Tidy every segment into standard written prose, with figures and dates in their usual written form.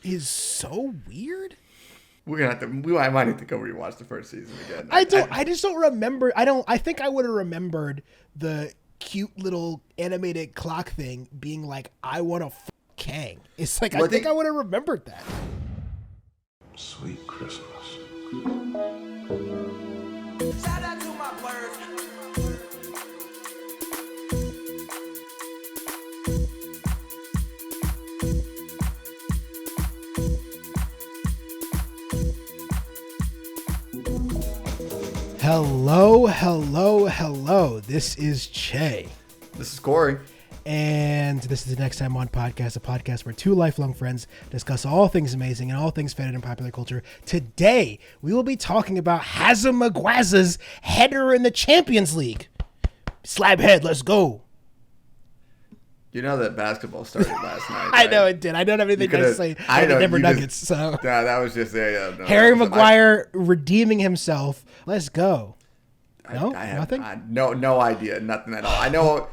is so weird. We're gonna have to. I might need to go rewatch the first season again. I just don't remember. I think I would have remembered the cute little animated clock thing being like, I want to f Kang. It's like, I think I would have remembered that. Sweet Christmas. Shout out to my birds. Hello. This is Che. This is Cory. And this is the Next Time On Podcast, a podcast where two lifelong friends discuss all things amazing and all things fandom and popular culture. Today, we will be talking about Hazemagwaza's header in the Champions League. Slab head, let's go. You know that basketball started last night. I know it did. I don't have anything to say about the Denver Nuggets. So nah, that was just no, Harry Maguire redeeming himself. Let's go. No, I have nothing. No idea, nothing at all. I know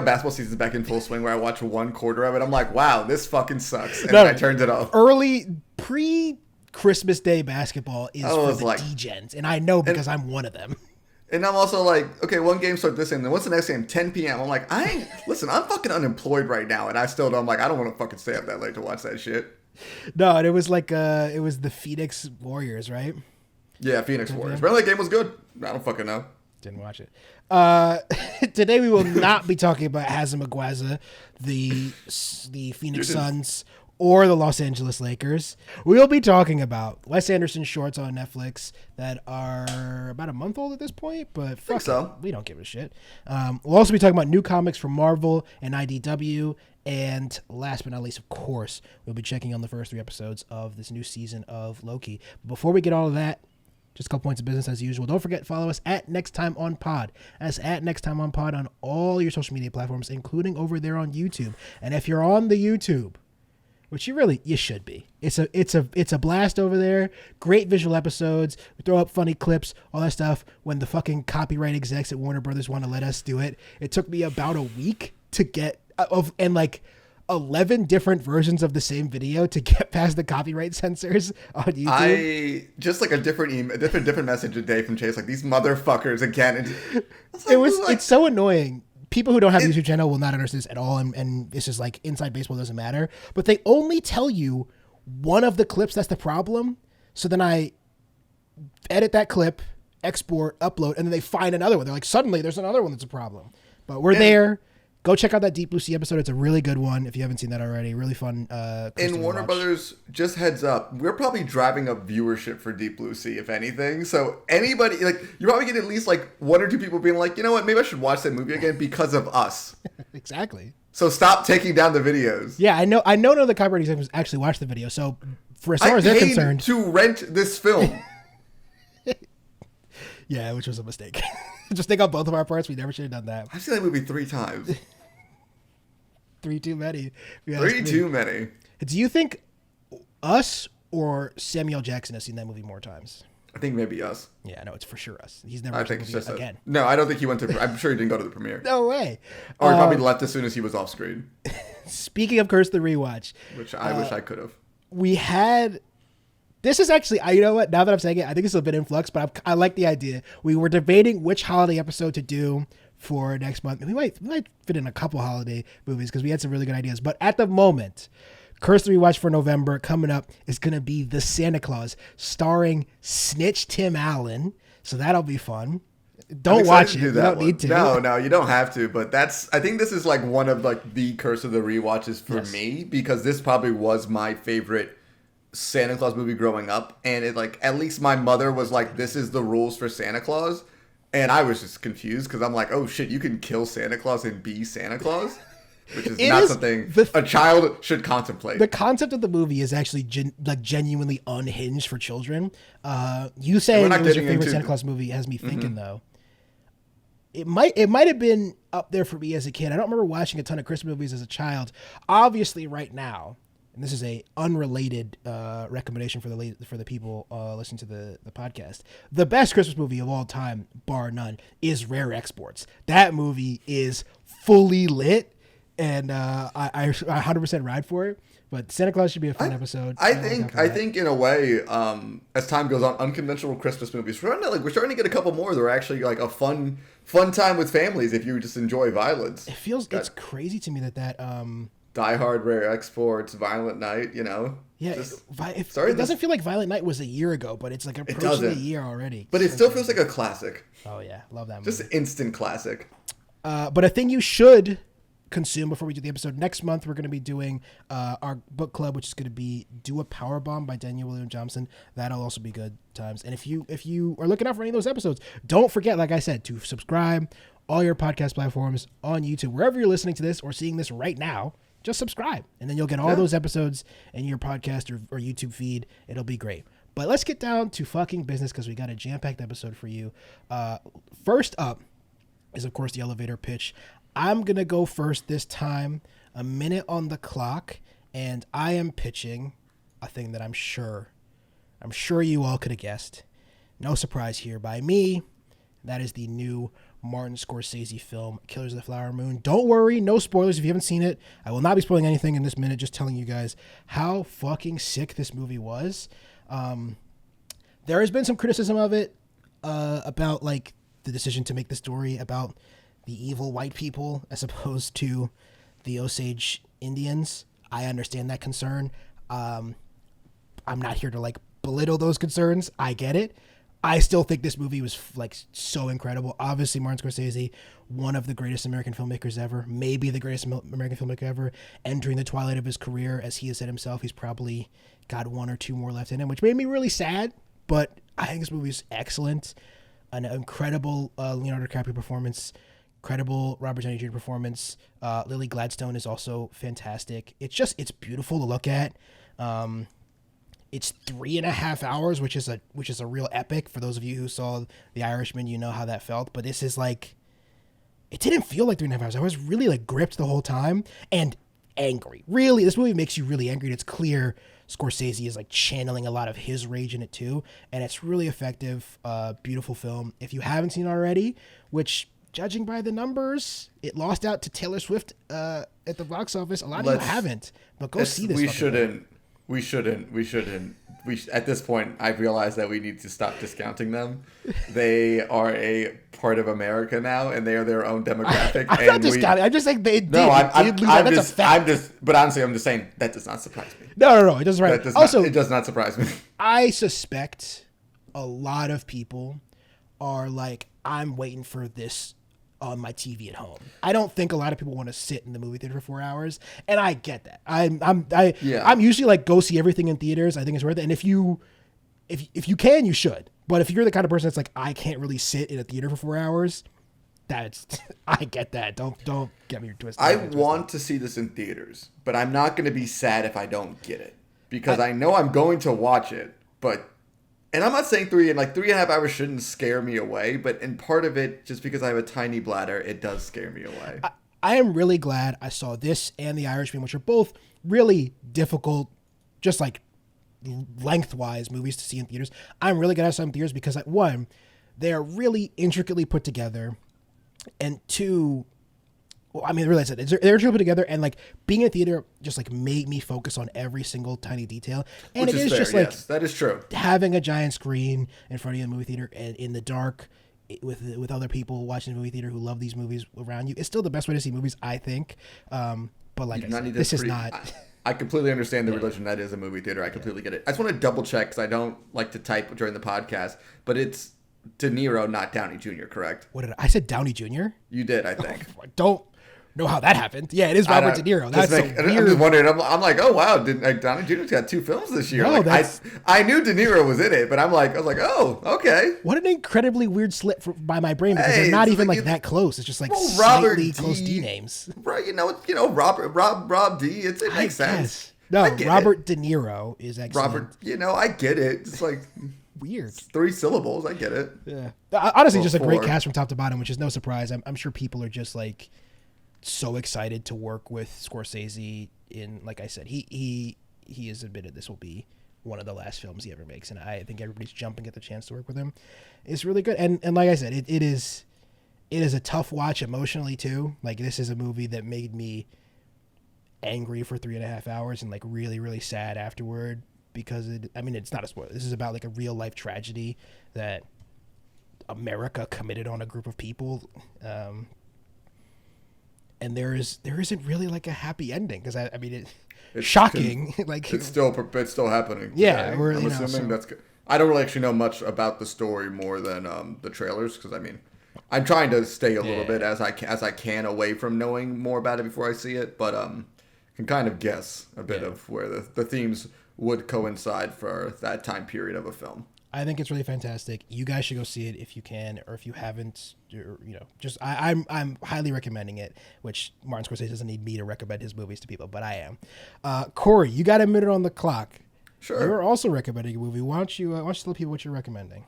basketball season's back in full swing. Where I watch one quarter of it, I'm like, wow, this fucking sucks, and then I turned it off. Early pre-Christmas Day babasketball is for the degens, and I know because I'm one of them. And I'm also like, okay, one game starts this and then what's the next game? 10 p.m. I'm like, I'm fucking unemployed right now, and I still don't. I'm like, I don't want to fucking stay up that late to watch that shit. No, and it was like it was the Phoenix Warriors, right? Yeah, Phoenix Warriors. But that game was good. I don't fucking know. Didn't watch it. Today we will not be talking about Hazemagwaza, the Phoenix Suns, or the Los Angeles Lakers. We'll be talking about Wes Anderson shorts on Netflix that are about a month old at this point, but fuck it. We don't give a shit. We'll also be talking about new comics from Marvel and IDW. And last but not least, of course, we'll be checking on the first 3 episodes of this new season of Loki. But before we get all of that, just a couple points of business as usual. Don't forget to follow us at Next Time On Pod. That's at Next Time On Pod on all your social media platforms, including over there on YouTube. And if you're on the YouTube, which you should be. It's a blast over there. Great visual episodes. We throw up funny clips, all that stuff. When the fucking copyright execs at Warner Brothers want to let us do it, it took me about a week to get 11 different versions of the same video to get past the copyright censors on YouTube. I just like a different message a day from Chase, like these motherfuckers again. It's so annoying. People who don't have a YouTube channel will not understand this at all, and it's just like inside baseball doesn't matter. But they only tell you one of the clips that's the problem. So then I edit that clip, export, upload, and then they find another one. They're like, suddenly there's another one that's a problem. But we're there. Go check out that Deep Blue Sea episode. It's a really good one if you haven't seen that already. Really fun. And Warner Brothers, just heads up, we're probably driving up viewership for Deep Blue Sea, if anything. So anybody, like, you're probably getting at least like 1 or 2 people being like, you know what, maybe I should watch that movie again because of us. Exactly. So stop taking down the videos. Yeah, I know none of the copyright executives actually watched the video. So for as far as they're concerned, to rent this film. Yeah, which was a mistake. Just think on both of our parts. We never should have done that. I've seen that movie 3 times. 3 too many. 3 too many. Do you think us or Samuel Jackson has seen that movie more times? I think maybe us. Yeah, no, it's for sure us. He's never seen the movie again. No, I don't think he went to. I'm sure he didn't go to the premiere. No way. Or he probably left as soon as he was off screen. Speaking of Curse the Rewatch, which I wish I could have. We had. This is actually, you know what? Now that I'm saying it, I think it's a bit in flux, but I like the idea. We were debating which holiday episode to do for next month. We might fit in a couple holiday movies because we had some really good ideas. But at the moment, Curse the Rewatch for November coming up is going to be The Santa Claus, starring Snitch Tim Allen. So that'll be fun. Don't watch it. You don't need to. No, you don't have to. But I think this is like one of like the Curse of the Rewatches for me, because this probably was my favorite Santa Claus movie growing up. And it like, at least my mother was like, this is the rules for Santa Claus. And I was just confused because I'm like, oh shit, you can kill Santa Claus and be Santa Claus? Which is not something a child should contemplate. The concept of the movie is actually genuinely unhinged for children. You saying it was your favorite Santa Claus movie has me thinking, though. It might have been up there for me as a kid. I don't remember watching a ton of Christmas movies as a child. Obviously, right now, and this is a unrelated recommendation for the people listening to the podcast, the best Christmas movie of all time, bar none, is Rare Exports. That movie is fully lit. and I 100% ride for it. But Santa Claus should be a fun episode. I think in a way, as time goes on, unconventional Christmas movies we're starting to get a couple more that are actually like a fun time with families if you just enjoy violence. It feels it's crazy to me that Die Hard, Rare Exports, Violent Night, you know. Yeah, it doesn't feel like Violent Night was a year ago, but it's like approaching a year already. But it still feels like a classic. Oh yeah, love that movie. Just instant classic. But a thing you should consume before we do the episode next month, we're going to be doing our book club, which is going to be Do a Powerbomb by Daniel William Johnson. That'll also be good times. And if you are looking out for any of those episodes, don't forget, like I said, to subscribe all your podcast platforms on YouTube, wherever you're listening to this or seeing this right now. Just subscribe, and then you'll get all those episodes in your podcast or YouTube feed. It'll be great. But let's get down to fucking business because we got a jam-packed episode for you. First up is, of course, the elevator pitch. I'm going to go first this time, a minute on the clock, and I am pitching a thing that I'm sure you all could have guessed. No surprise here by me. That is the new Martin Scorsese film, Killers of the Flower Moon. Don't worry, no spoilers if you haven't seen it. I will not be spoiling anything in this minute, just telling you guys how fucking sick this movie was. There has been some criticism of it about like the decision to make the story about the evil white people as opposed to the Osage Indians. I understand that concern. I'm not here to like belittle those concerns. I get it. I still think this movie was like so incredible. Obviously, Martin Scorsese, one of the greatest American filmmakers ever, maybe the greatest American filmmaker ever, entering the twilight of his career. As he has said himself, he's probably got one or two more left in him, which made me really sad. But I think this movie is excellent. An incredible Leonardo DiCaprio performance, incredible Robert Downey Jr. performance. Lily Gladstone is also fantastic. It's beautiful to look at. It's 3.5 hours, which is a real epic. For those of you who saw The Irishman, you know how that felt. But this is like, it didn't feel like 3.5 hours. I was really like gripped the whole time and angry. Really, this movie makes you really angry. And it's clear Scorsese is like channeling a lot of his rage in it too. And it's really effective, beautiful film. If you haven't seen it already, which judging by the numbers, it lost out to Taylor Swift at the box office. A lot of you haven't, but go see this. We shouldn't. At this point, I've realized that we need to stop discounting them. They are a part of America now, and they are their own demographic. I'm not discounting. I'm just saying they did. No, That's a fact. But honestly, I'm just saying that does not surprise me. No, it doesn't surprise me. It does not surprise me. I suspect a lot of people are like, I'm waiting for this on my TV at home. I don't think a lot of people want to sit in the movie theater for 4 hours, and I get that. I'm usually like, go see everything in theaters. I think it's worth it. And if you can, you should. But if you're the kind of person that's like, I can't really sit in a theater for 4 hours, I get that. Don't get me twisted. I want to see this in theaters, but I'm not going to be sad if I don't get it because I know I'm going to watch it. And I'm not saying 3.5 hours shouldn't scare me away, but in part of it, just because I have a tiny bladder, it does scare me away. I am really glad I saw this and The Irishman, which are both really difficult, just like lengthwise movies to see in theaters. I'm really glad I saw them in theaters because, one, they are really intricately put together, and two, well, I mean, really, they're put together, and like being in a theater just like made me focus on every single tiny detail. And Which it is fair, just like, yes, that is true. Having a giant screen in front of you in the movie theater and in the dark with other people watching the movie theater who love these movies around you is still the best way to see movies, I think. But like I said, this is not. I completely understand the religion that is a movie theater. I completely get it. I just want to double check because I don't like to type during the podcast, but it's De Niro, not Downey Jr., correct? I said Downey Jr.? You did, I think. I don't know how that happened. Yeah, it is Robert De Niro. That's weird. I'm just wondering. I'm like, oh wow, Downey Jr.'s got 2 films this year. No, I knew De Niro was in it, but I was like, oh, okay. What an incredibly weird slip by my brain because they're not even like that close. It's just like slightly close D names. Right? Rob D. It makes sense. No, Robert De Niro is excellent. Robert, I get it. It's like weird. 3 syllables. I get it. Yeah. Honestly, just a great cast from top to bottom, which is no surprise. I'm sure people are just like so excited to work with Scorsese in, like I said, he has admitted this will be one of the last films he ever makes, and I think everybody's jumping at the chance to work with him. It's really good, and like I said, it is a tough watch emotionally too. Like, this is a movie that made me angry for 3.5 hours and like really, really sad afterward because it's not a spoiler. This is about like a real life tragedy that America committed on a group of people. And there isn't really like a happy ending because it's shocking. Like it's still happening. Yeah, today. I'm assuming that's good. I don't really actually know much about the story more than the trailers because I'm trying to stay a little bit as I can away from knowing more about it before I see it, but can kind of guess a bit of where the themes would coincide for that time period of a film. I think it's really fantastic. You guys should go see it if you can, or if you haven't. I'm highly recommending it. Which Martin Scorsese doesn't need me to recommend his movies to people, but I am. Corey, you got a minute on the clock. Sure. You're also recommending a movie. Why don't you tell people what you're recommending?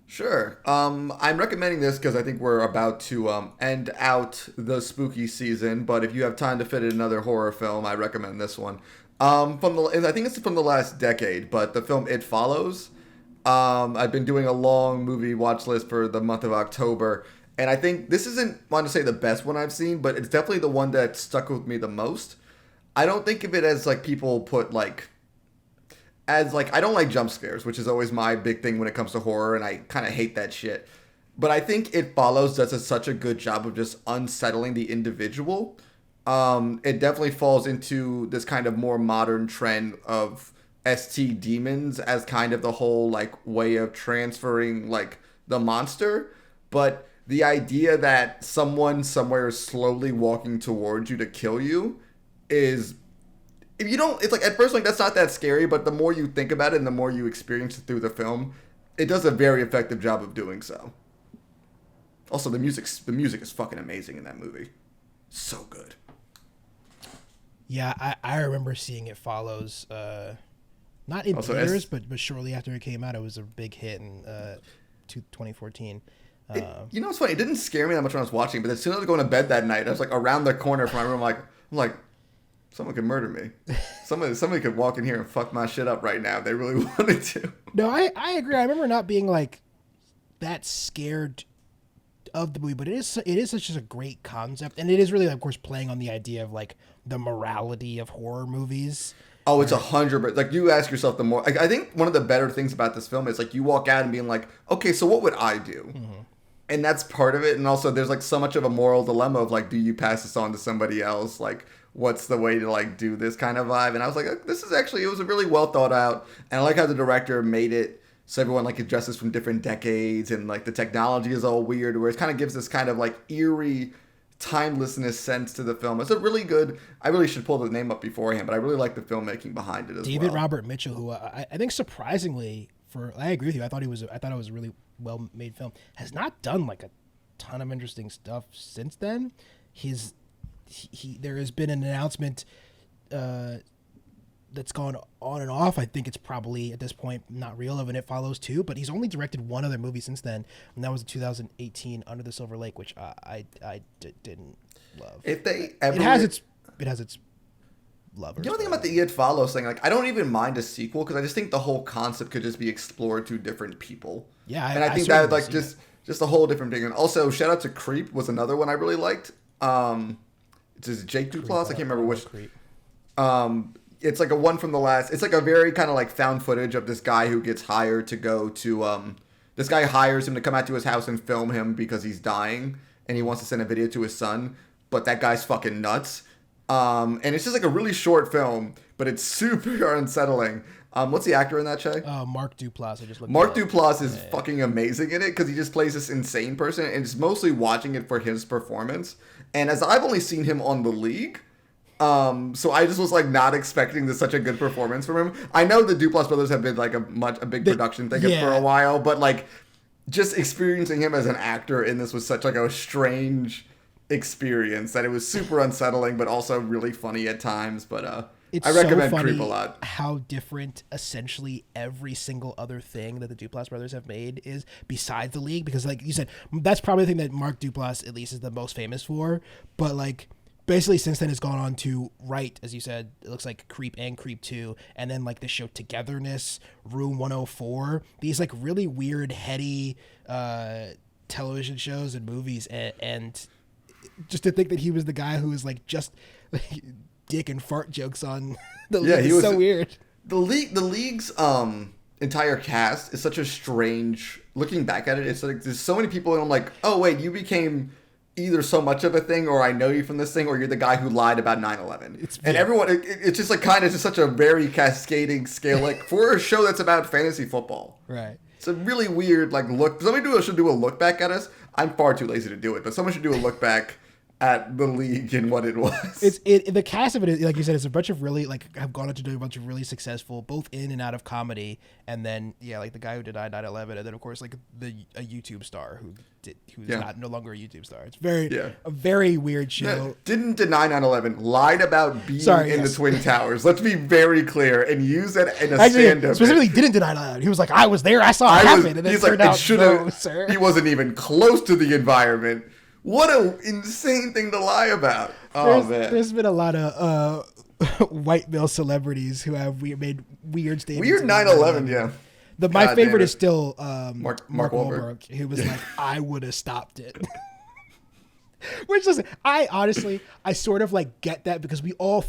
Sure. I'm recommending this because I think we're about to end out the spooky season. But if you have time to fit in another horror film, I recommend this one. I think it's from the last decade, but the film It Follows. I've been doing a long movie watch list for the month of October, and I think this isn't, I want to say, the best one I've seen, but it's definitely the one that stuck with me the most. I don't think of it as like people put I don't like jump scares, which is always my big thing when it comes to horror, and I kind of hate that shit. But I think It Follows does such a good job of just unsettling the individual. It definitely falls into this kind of more modern trend of ST demons as kind of the whole like way of transferring like the monster, but the idea that someone somewhere is slowly walking towards you to kill you is, if you don't, it's like at first like that's not that scary, but the more you think about it and the more you experience it through the film, it does a very effective job of doing so. Also, the music is fucking amazing in that movie, so good. Yeah, I remember seeing It Follows. Not in theaters, but shortly after it came out, it was a big hit in 2014. You know what's funny? It didn't scare me that much when I was watching, but as soon as I was going to bed that night, I was like around the corner from my room, I'm like, someone could murder me. Somebody could walk in here and fuck my shit up right now if they really wanted to. No, I agree. I remember not being like that scared of the movie, but it is such a great concept, and it is really, of course, playing on the idea of like the morality of horror movies. Oh, it's 100%. Like, you ask yourself the more... Like, I think one of the better things about this film is, like, you walk out and being like, okay, so what would I do? Mm-hmm. And that's part of it. And also, there's, like, so much of a moral dilemma of, like, do you pass this on to somebody else? Like, what's the way to, like, do this kind of vibe? And I was like, this is actually... It was a really well thought out. And I like how the director made it so everyone, like, addresses from different decades. And, like, the technology is all weird. Where it kind of gives this kind of, like, eerie... timelessness sense to the film. It's a really good... I really should pull the name up beforehand, but I really like the filmmaking behind it as well. David Robert Mitchell, who I think surprisingly, I agree with you. I thought it was a really well made film. Has not done like a ton of interesting stuff since then. There has been an announcement that's gone on and off. I think it's probably at this point not real of an It Follows 2, but he's only directed one other movie since then, and that was in 2018, Under the Silver Lake, which I didn't love. If they ever... It has its lovers. You know the thing about the It Follows thing? Like, I don't even mind a sequel because I just think the whole concept could just be explored to different people. Yeah, and I think that like just a whole different thing. And also, shout out to Creep was another one I really liked. It's Jake Duplass. I can't remember which. Creep. It's like a one from the last. It's like a very kind of like found footage of this guy who gets hired to go to. This guy hires him to come out to his house and film him because he's dying and he wants to send a video to his son. But that guy's fucking nuts. And it's just like a really short film, but it's super unsettling. What's the actor in that, Che? Mark Duplass. I just looked. Mark Duplass is fucking amazing in it because he just plays this insane person, and it's mostly watching it for his performance. And as I've only seen him on The League. So I just was like not expecting this such a good performance from him. I know the Duplass brothers have been like a big production thing for a while, but like just experiencing him as an actor in this was such like a strange experience that it was super unsettling, but also really funny at times. But I recommend so funny Creep a lot. How different essentially every single other thing that the Duplass brothers have made is besides The League, because like you said, that's probably the thing that Mark Duplass at least is the most famous for. But like basically since then it's gone on to write, as you said, it looks like Creep and Creep 2, and then like the show Togetherness, Room 104, these like really weird heady television shows and movies, and just to think that he was the guy who was like just like dick and fart jokes on the Yeah, league. he It's was so weird. The league's entire cast is such a strange. Looking back at it, it's like there's so many people, and I'm like, oh wait, you became either so much of a thing, or I know you from this thing, or you're the guy who lied about 9/11. Everyone, it's just like kind of just such a very cascading scale, like for a show that's about fantasy football. Right. It's a really weird like look. Somebody should do a look back at us. I'm far too lazy to do it, but someone should do a look back at the league and what it was. The cast of it is, like you said, it's a bunch of really have gone on to do a bunch of really successful, both in and out of comedy, and then like the guy who denied 9/11, and then of course like a YouTube star who's no longer a YouTube star. It's a very weird show. Didn't deny 9/11, lied about being in the Twin Towers. Let's be very clear and use that in a stand-up. Specifically, didn't deny 9/11. He was like, I was there, I saw it happen, and then it turned out, no, sir. He wasn't even close to the environment. What an insane thing to lie about. Man. There's been a lot of white male celebrities who have made weird statements. Weird 9/11, yeah. My favorite is still Mark Wahlberg, who was like, I would have stopped it. Which, listen, I sort of like get that, because we all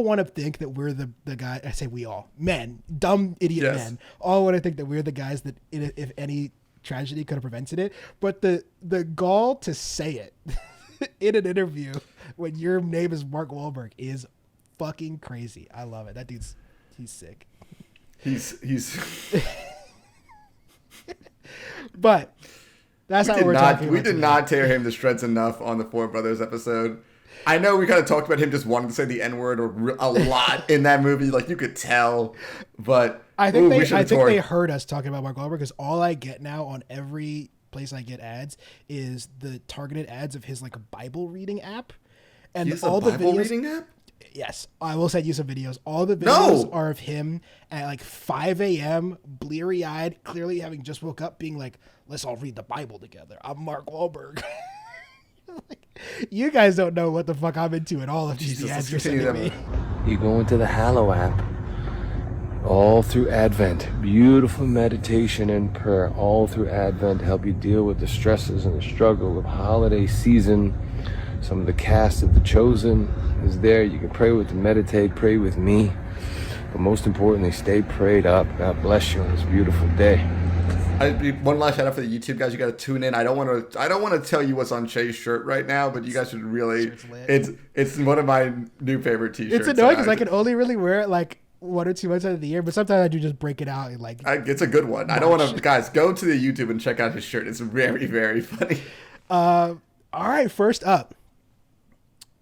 want to think that we're the guy. I say we all, men, dumb idiot men, all want to think that we're the guys that if any tragedy could have prevented it. But the gall to say it in an interview when your name is Mark Wahlberg is fucking crazy. I love it. That dude's sick. He's But that's not what we're talking about. We did not tear him to shreds enough on the Four Brothers episode. I know we kind of talked about him just wanting to say the N-word a lot in that movie. Like, you could tell. But I think they heard us talking about Mark Wahlberg, because all I get now on every place I get ads is the targeted ads of his like Bible reading app. And he has all a the Bible videos, reading app? Yes, I will send you some videos. All the videos are of him at like 5 a.m., bleary-eyed, clearly having just woke up, being like, let's all read the Bible together. I'm Mark Wahlberg. Like, you guys don't know what the fuck I'm into at all. If the ads you're sending me. You go into the Hallow app, all through Advent. Beautiful meditation and prayer all through Advent to help you deal with the stresses and the struggle of holiday season. Some of the cast of The Chosen is there. You can pray with and meditate, pray with me. But most importantly, stay prayed up. God bless you on this beautiful day. One last shout out for the YouTube guys. You got to tune in. I don't want to tell you what's on Che's shirt right now, but you guys should really. It's one of my new favorite T-shirts. It's annoying because I can only really wear it like 1 or 2 months out of the year, but sometimes I do just break it out and like. It's a good one. I don't want to, guys. Go to the YouTube and check out his shirt. It's very, very funny. All right, first up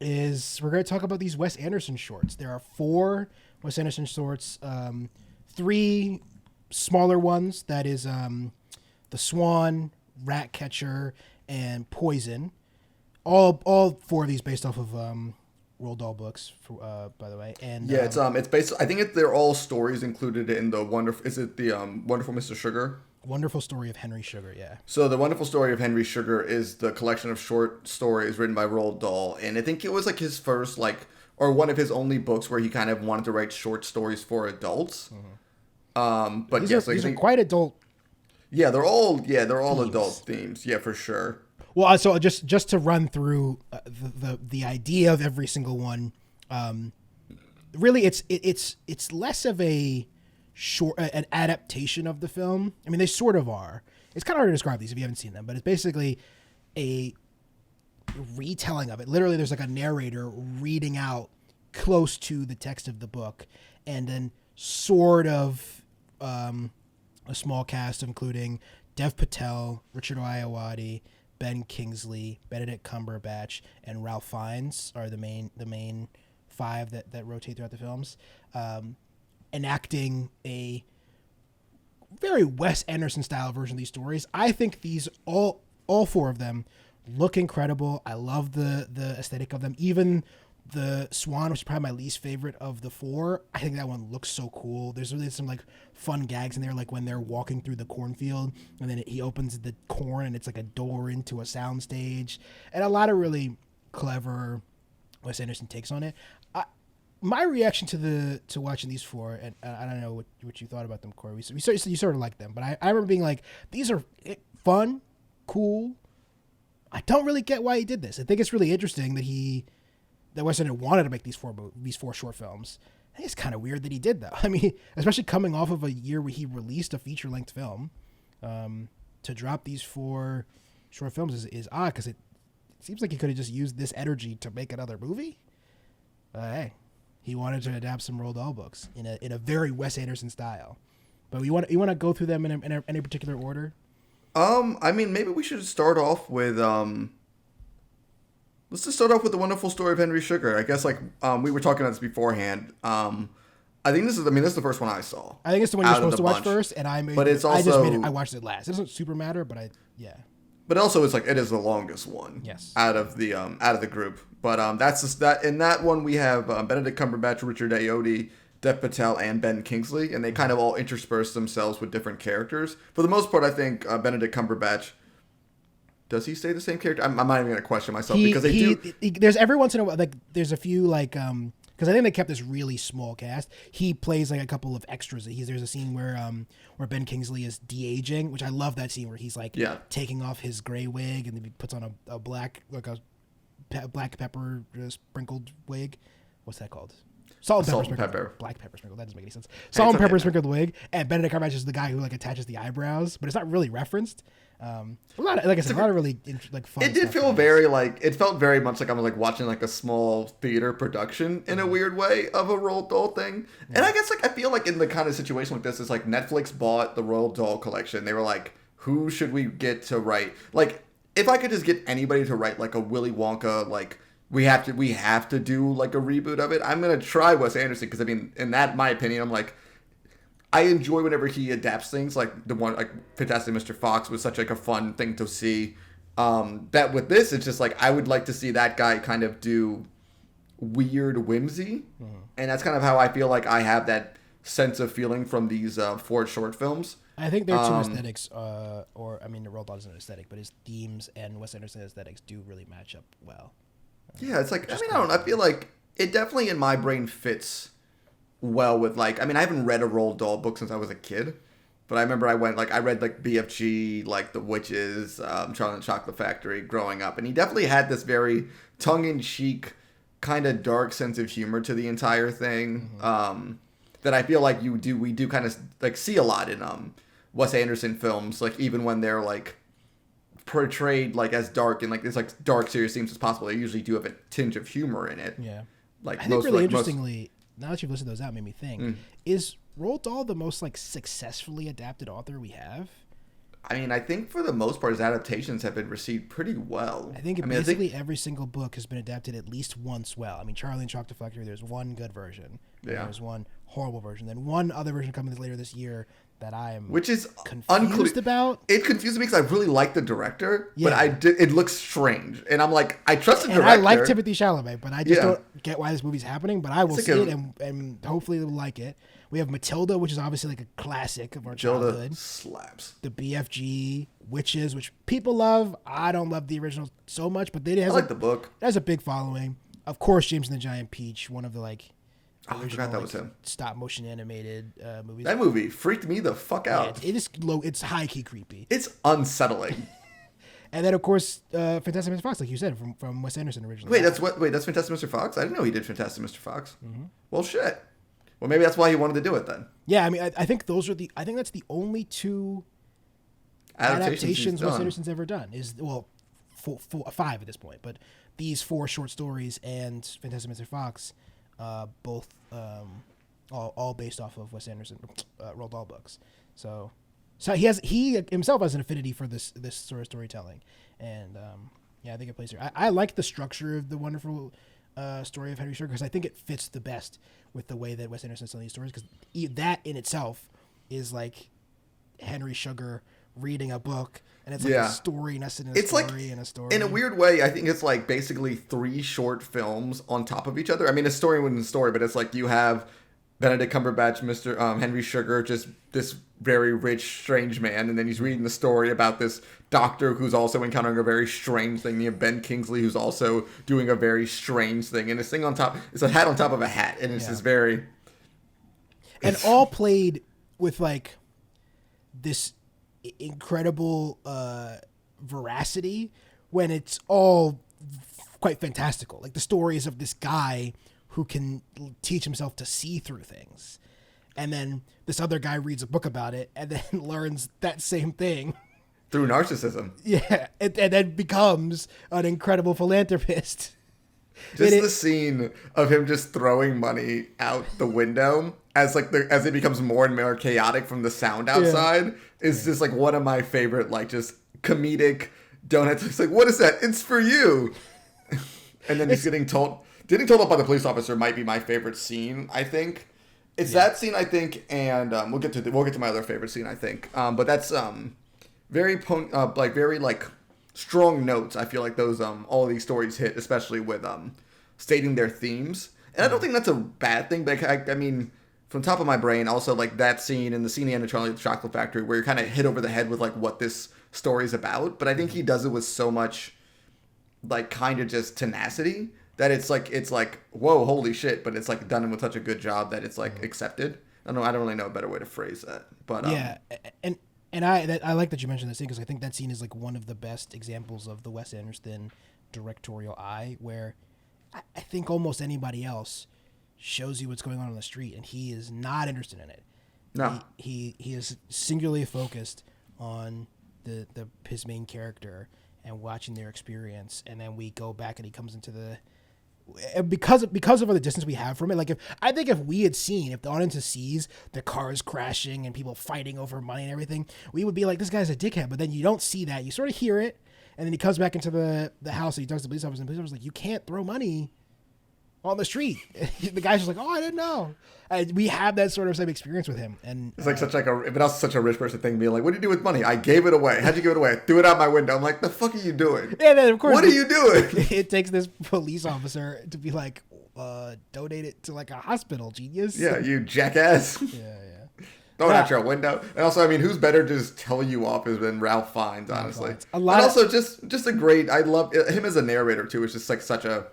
is we're going to talk about these Wes Anderson shorts. There are 4 Wes Anderson shorts, 3 smaller ones. That is The Swan, Ratcatcher, and Poison. All 4 of these based off of Roald Dahl books, by the way. And yeah, it's based. I think they're all stories included in the wonderful. Is it the Wonderful Mr. Sugar? Wonderful Story of Henry Sugar, yeah. So The Wonderful Story of Henry Sugar is the collection of short stories written by Roald Dahl, and I think it was like his first or one of his only books where he kind of wanted to write short stories for adults. Mm-hmm. But these are quite adult. Yeah, they're all adult themes. Yeah, for sure. Well, so just to run through the idea of every single one, really it's less of an adaptation of the film. I mean, they sort of are. It's kind of hard to describe these if you haven't seen them, but it's basically a retelling of it. Literally, there's like a narrator reading out close to the text of the book, and then sort of a small cast including Dev Patel, Richard Ayoade, Ben Kingsley, Benedict Cumberbatch, and Ralph Fiennes are the main 5 that rotate throughout the films, enacting a very Wes Anderson style version of these stories. I think these all 4 of them look incredible. I love the aesthetic of them. Even The Swan, which is probably my least favorite of the 4, I think that one looks so cool. There's really some like fun gags in there, like when they're walking through the cornfield and then he opens the corn and it's like a door into a soundstage, and a lot of really clever Wes Anderson takes on it. My reaction to watching these 4, and I don't know what you thought about them, Corey. You sort of like them, but I remember being like, these are fun, cool. I don't really get why he did this. I think it's really interesting that he that Wes Anderson wanted to make these four short films. I think it's kind of weird that he did though. I mean, especially coming off of a year where he released a feature length film, to drop these 4 short films is odd because it seems like he could have just used this energy to make another movie. Hey, he wanted to adapt some Roald Dahl books in a very Wes Anderson style. But you want to go through them in any particular order? I mean, maybe we should start off with let's just start off with The Wonderful Story of Henry Sugar. I guess we were talking about this beforehand. I think this is the first one I saw. I think it's the one you're supposed to watch first, and I watched it last. It doesn't super matter, but But also, it is the longest one. Yes. Out of the group. But that's just that. In that one, we have Benedict Cumberbatch, Richard Ayoade, Dev Patel, and Ben Kingsley, and they kind of all intersperse themselves with different characters. For the most part, I think Benedict Cumberbatch. Does he stay the same character? I'm not even gonna question myself because they do. There's every once in a while, there's a few because I think they kept this really small cast. He plays a couple of extras. There's a scene where Ben Kingsley is de-aging, which I love that scene where he's taking off his gray wig and then he puts on a black black pepper sprinkled wig. What's that called? Salt and pepper. Black pepper sprinkled. That doesn't make any sense. Salt and pepper sprinkled wig, and Benedict Cumberbatch is the guy who attaches the eyebrows, but it's not really referenced. A lot of really fun. It did feel very it felt very much like I was watching a small theater production in a weird way of a Roald Dahl thing. And I guess I feel in the kind of situation like this is Netflix bought the Roald Dahl collection. They were like, who should we get to write? If I could just get anybody to write a Willy Wonka we have to do a reboot of it. I'm gonna try Wes Anderson because in my opinion, I'm I enjoy whenever he adapts things the one Fantastic Mr. Fox was such a fun thing to see. That with this, it's just I would like to see that guy kind of do weird whimsy, and that's kind of how I feel I have that sense of feeling from these 4 short films. I think their two aesthetics, Roald Dahl isn't an aesthetic, but his themes and Wes Anderson aesthetics do really match up well. Yeah, it's I don't know. I feel it definitely in my brain fits well with I haven't read a Roald Dahl book since I was a kid, but I remember I read BFG, The Witches, Charlie and the Chocolate Factory growing up, and he definitely had this very tongue-in-cheek kind of dark sense of humor to the entire thing. That I feel we do kind of see a lot in Wes Anderson films, even when they're portrayed as dark and this dark serious themes as possible, they usually do have a tinge of humor in it. Yeah. I think really interestingly, now that you've listed those out, made me think, is Roald Dahl the most successfully adapted author we have? I think for the most part his adaptations have been received pretty well. I think every single book has been adapted at least once well. Charlie and Chocolate Factory, there's one good version. Yeah. There's one horrible version. Then one other version coming later this year that I am confused about. It confused me because I really like the director, but it looks strange. And I'm I trust the director. I like Timothée Chalamet, but I just don't get why this movie's happening. But I will see it and hopefully we'll like it. We have Matilda, which is obviously a classic of our childhood. Slaps. The BFG, Witches, which people love. I don't love the original so much, but I like the book. It has a big following. Of course, James and the Giant Peach, one of the I forgot that was him. Stop motion animated movies. That movie freaked me the fuck out. Yeah, it is low. It's high key creepy. It's unsettling. And then of course, Fantastic Mr. Fox, like you said, from Wes Anderson originally. That's Fantastic Mr. Fox? I didn't know he did Fantastic Mr. Fox. Mm-hmm. Well, shit. Well, maybe that's why he wanted to do it then. Yeah, I think I think that's the only 2 adaptations Wes Anderson's ever done. Five at this point, but these 4 short stories and Fantastic Mr. Fox. Both all based off of Wes Anderson Roald Dahl books. So he himself has an affinity for this sort of storytelling, and I think it plays here. I like the structure of the wonderful story of Henry Sugar because I think it fits the best with the way that Wes Anderson's telling these stories, because that in itself is Henry Sugar reading a book. And it's a story nested in a story and a story. In a weird way, I think it's basically 3 short films on top of each other. A story within a story, but it's you have Benedict Cumberbatch, Mr. Henry Sugar, just this very rich, strange man, and then he's reading the story about this doctor who's also encountering a very strange thing. You have Ben Kingsley, who's also doing a very strange thing, and this thing on top, it's a hat on top of a hat, and it's this very... And all played with this incredible veracity when it's all quite fantastical. Like the stories of this guy who can teach himself to see through things. And then this other guy reads a book about it and then learns that same thing. Through narcissism. Yeah. And then becomes an incredible philanthropist. Just the scene of him just throwing money out the window as as it becomes more and more chaotic from the sound outside is just like one of my favorite, like just comedic donuts. It's like, what is that? It's for you. And then he's getting told off by the police officer might be my favorite scene, I think. It's that scene, I think, and we'll get to my other favorite scene, I think. But that's very strong notes. I feel like those all of these stories hit, especially with stating their themes. And I don't think that's a bad thing, but I mean, from the top of my brain, also like that scene and the scene in Charlie and the Chocolate Factory where you're kind of hit over the head with like what this story is about. But I think he does it with so much like kind of just tenacity that it's like whoa, holy shit, but it's like done with such a good job that it's like accepted. I don't really know a better way to phrase that. But yeah, and I like that you mentioned this scene because I think that scene is like one of the best examples of the Wes Anderson directorial eye, where I think almost anybody else shows you what's going on the street and he is not interested in it. No, he is singularly focused on his main character and watching their experience, and then we go back and he comes into the. Because of the distance we have from it, like if we had seen, if the audience sees the cars crashing and people fighting over money and everything, we would be like, this guy's a dickhead. But then you don't see that. You sort of hear it, and then he comes back into the house and he talks to the police officer, and the police officer's like, you can't throw money on the street. The guy's just like, oh, I didn't know. And we have that sort of same experience with him. And it's like but also such a rich person thing, being like, what do you do with money? I gave it away. How'd you give it away? I threw it out my window. I'm like, the fuck are you doing? Yeah, then of course. What are you doing? It takes this police officer to be like, donate it to like a hospital, genius. Yeah, you jackass. Yeah. Throw it out your window. And also, I mean, who's better to just tell you off than Ralph Fiennes, honestly. And also, just a great, I love him as a narrator too. It's just like such a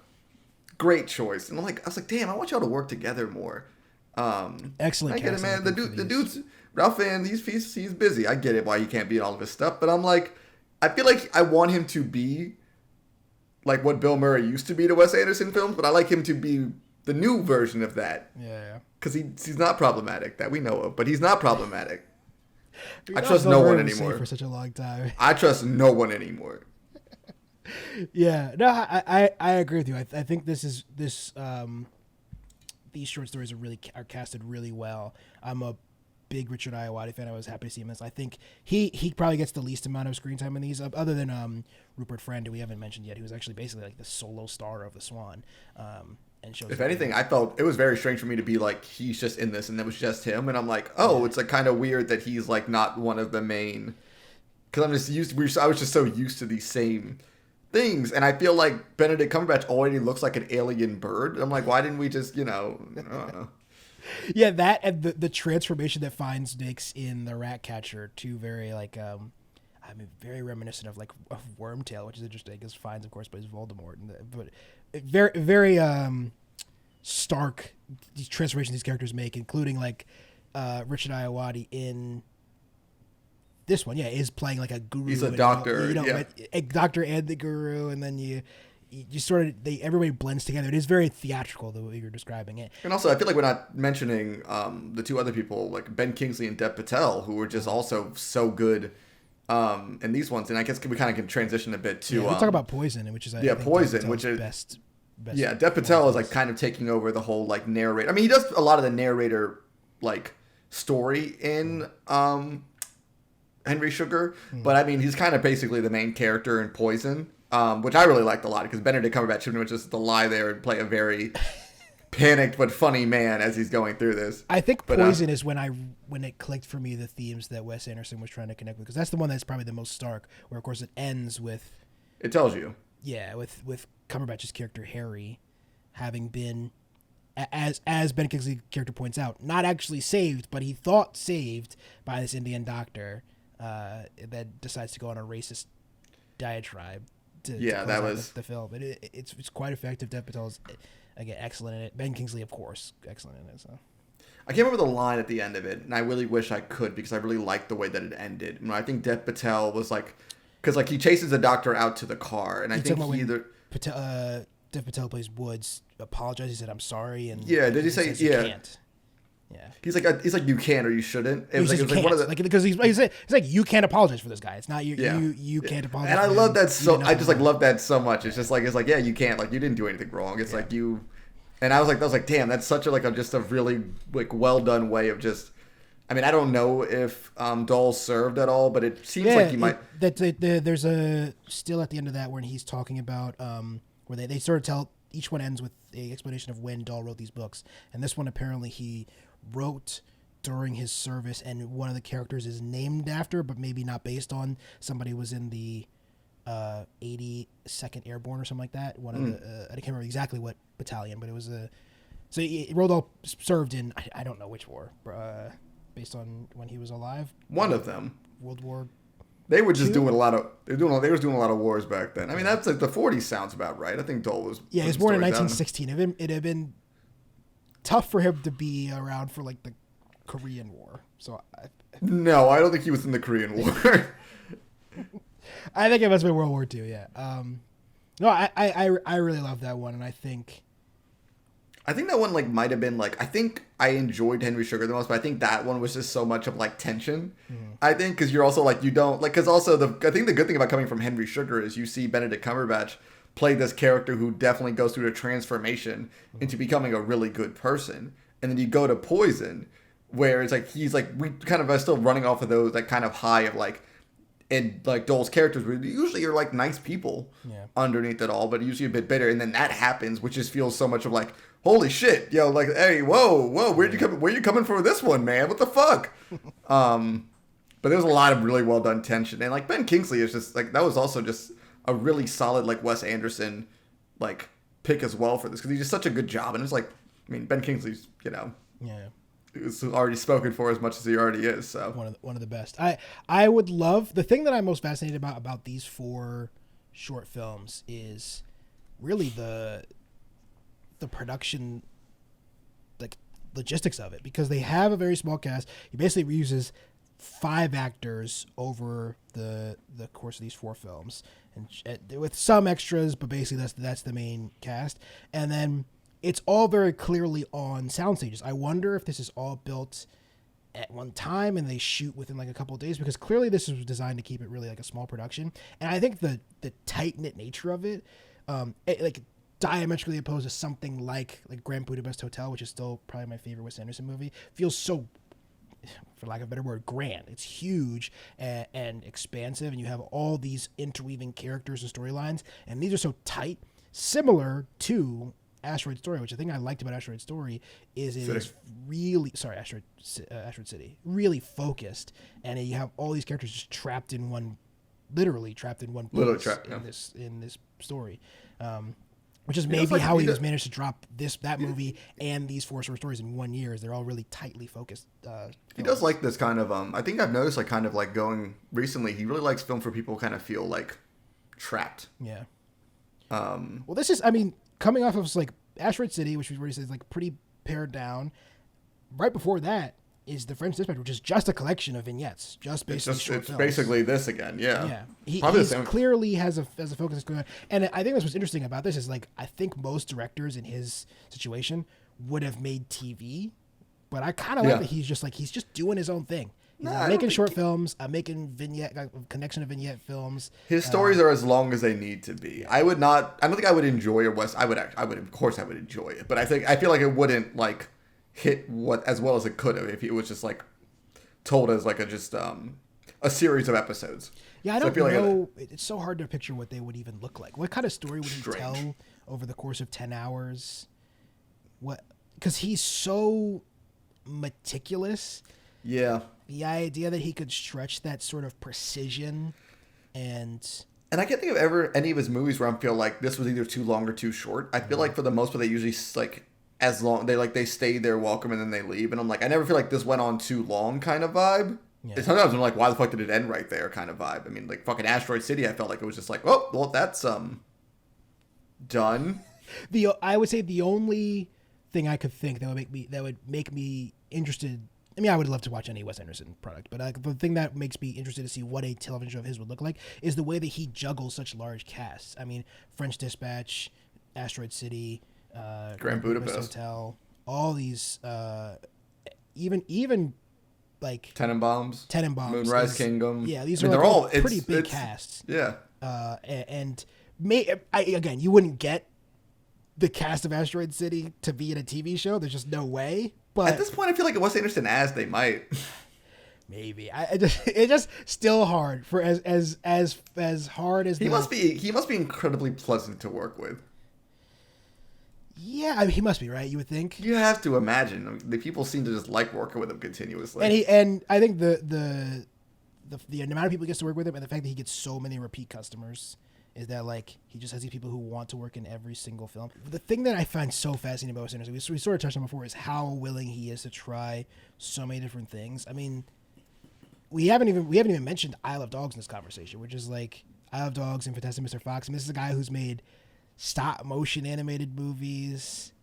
great choice. And I was like, damn, I want y'all to work together more. Excellent. I get it, man. The dude's Ralph Fiennes. He's busy. I get it why he can't be in all of his stuff. But I'm like, I feel like I want him to be like what Bill Murray used to be to Wes Anderson films, but I like him to be the new version of that. Yeah. Because he's not problematic, that we know of, but he's not problematic. I trust no one anymore. For such a long time. I trust no one anymore. Yeah, no, I agree with you. I think these short stories are casted really well. I'm a big Richard Ayoade fan. I was happy to see him as. I think he probably gets the least amount of screen time in these, other than Rupert Friend, who we haven't mentioned yet, who's actually basically like the solo star of The Swan. And shows. If anything, I felt it was very strange for me to be like, he's just in this, and it was just him, and I'm like, oh, it's like kind of weird that he's like not one of the main. Because I'm just I was just so used to these same things, and I feel like Benedict Cumberbatch already looks like an alien bird. I'm like, why didn't we just, I don't know. Yeah, that and the transformation that Fiennes makes in The Ratcatcher, too, very like very reminiscent of like of Wormtail, which is interesting because Fiennes, of course, plays Voldemort, but very very stark these transformations these characters make, including like Richard Ayoade in this one, is playing like a guru. He's a doctor, a doctor and the guru, and then you sort of everybody blends together. It is very theatrical the way you're describing it. And also, I feel like we're not mentioning the two other people like Ben Kingsley and Dev Patel, who were just also so good in these ones. And I guess we kind of can transition a bit to. We'll talk about Poison, which is I think Poison, which is best. Yeah, Dev Patel is like kind of taking over the whole like narrator. I mean, he does a lot of the narrator like story in Henry Sugar, but I mean, he's kind of basically the main character in Poison, which I really liked a lot because Benedict Cumberbatch should just to lie there and play a very panicked but funny man as he's going through this. I think Poison is when it clicked for me the themes that Wes Anderson was trying to connect with, because that's the one that's probably the most stark, where of course it ends with. It tells you. Yeah, with Cumberbatch's character Harry having been, as Ben Kingsley's character points out, not actually saved, but he thought saved by this Indian doctor that decides to go on a racist diatribe to that was the film. It's quite effective. Dev Patel's again excellent in it. Ben Kingsley, of course, excellent in it. So I can't remember the line at the end of it, and I really wish I could because I really liked the way that it ended. I think Dev Patel was like, because like he chases the doctor out to the car, and I think Dev Patel plays Woods apologized. He said, "I'm sorry." And Yeah, did he say says, "You can't." Yeah. He's like you can or you shouldn't. It was like one of the because he's like you can't apologize for this guy. It's not you. You can't apologize. And I love that so. I just like love that so much. It's like yeah, you can't, like, you didn't do anything wrong. It's like you. And I was like, damn, that's such a just a really like well done way of just. I mean, I don't know if Dahl served at all, but it seems like he might. There's a still at the end of that when he's talking about where they sort of tell each one ends with a explanation of when Dahl wrote these books, and this one apparently he wrote during his service, and one of the characters is named after, but maybe not based on somebody who was in the 82nd Airborne or something like that. One of the I can't remember exactly what battalion, but it was Roald Dahl served in I don't know which war, based on when he was alive. One of them. World War. They were just doing a lot of they were doing a lot of wars back then. I mean, that's like the 40s sounds about right. I think Dahl was. Yeah, he was born in 1916. It'd have been tough for him to be around for like the Korean War. So no, I don't think he was in the Korean War. I think it must be World War II. Yeah. No, I really love that one, and I think that one like might have been like I think I enjoyed Henry Sugar the most, but I think that one was just so much of like tension. I think because you're also like you don't like because also I think the good thing about coming from Henry Sugar is you see Benedict Cumberbatch play this character who definitely goes through a transformation into becoming a really good person, and then you go to Poison where it's like he's like we kind of are still running off of those that kind of high of like. And like Dahl's characters usually are like nice people underneath it all, but usually a bit bitter. And then that happens, which just feels so much of like, holy shit, yo, like, hey, whoa, where you coming from with this one, man? What the fuck? But there's a lot of really well done tension, and like Ben Kingsley is just like that was also just a really solid like Wes Anderson like pick as well for this because he did such a good job. And it's like, I mean, Ben Kingsley's is already spoken for as much as he already is. So one of the best. I would love the thing that I'm most fascinated about these 4 short films is really the production, like logistics of it, because they have a very small cast. He basically reuses 5 actors over the course of these 4 films, and with some extras, but basically that's the main cast, and then. It's all very clearly on sound stages. I wonder if this is all built at one time and they shoot within like a couple of days, because clearly this was designed to keep it really like a small production. And I think the tight-knit nature of it, like diametrically opposed to something like Grand Budapest Hotel, which is still probably my favorite Wes Anderson movie, feels so, for lack of a better word, grand. It's huge and expansive, and you have all these interweaving characters and storylines, and these are so tight, similar to Asteroid Story, which I think I liked about Asteroid Story is it is really Asteroid City, really focused, and you have all these characters just literally trapped in one place in this story, which is maybe how he was managed to drop that movie and these 4 short stories in 1 year. Is they're all really tightly focused. He does like this kind of I think I've noticed like kind of like going recently. He really likes film for people who kind of feel like trapped. Yeah. Well, this is coming off of like Asteroid City, which we've already said is like pretty pared down. Right before that is The French Dispatch, which is just a collection of vignettes, just basically short films. Basically this again, yeah. He clearly has a focus that's going on, and I think that's what's interesting about this is like I think most directors in his situation would have made TV, but I kind of like that he's just doing his own thing. He's making short films. I'm making connection of vignette films. His stories are as long as they need to be. I don't think I would enjoy a West. I would, of course, I would enjoy it. But I feel like it wouldn't like hit as well as it could have if it was just like told as like a series of episodes. Yeah, I don't know. It's so hard to picture what they would even look like. What kind of story would he tell over the course of 10 hours? Because he's so meticulous. Yeah. The idea that he could stretch that sort of precision and I can't think of any of his movies where I feel like this was either too long or too short. I feel like for the most part they usually like as long they stay there, welcome, and then they leave, and I'm like I never feel like this went on too long kind of vibe. Yeah. Sometimes I'm like, why the fuck did it end right there kind of vibe? I mean, like fucking Asteroid City, I felt like it was just like, oh well, that's done. I would say the only thing I could think that would make me interested I mean, I would love to watch any Wes Anderson product, but the thing that makes me interested to see what a television show of his would look like is the way that he juggles such large casts. I mean, French Dispatch, Asteroid City, Grand Budapest Hotel, all these, even like Tenenbaums, Moonrise Kingdom. Yeah, these are all pretty big casts. Yeah, and again, you wouldn't get the cast of Asteroid City to be in a TV show. There's just no way. But at this point, I feel like if Wes Anderson asked, they might. Maybe it's just still hard for as hard as he must be incredibly pleasant to work with. Yeah, I mean, he must be, right? You would think. You have to imagine. I mean, the people seem to just like working with him continuously. And I think the amount of people he gets to work with him and the fact that he gets so many repeat customers is that, like, he just has these people who want to work in every single film. The thing that I find so fascinating about Wes Anderson, we sort of touched on before, is how willing he is to try so many different things. I mean, we haven't even mentioned Isle of Dogs in this conversation, which is like Isle of Dogs and Fantastic Mr. Fox. I mean, this is a guy who's made stop motion animated movies,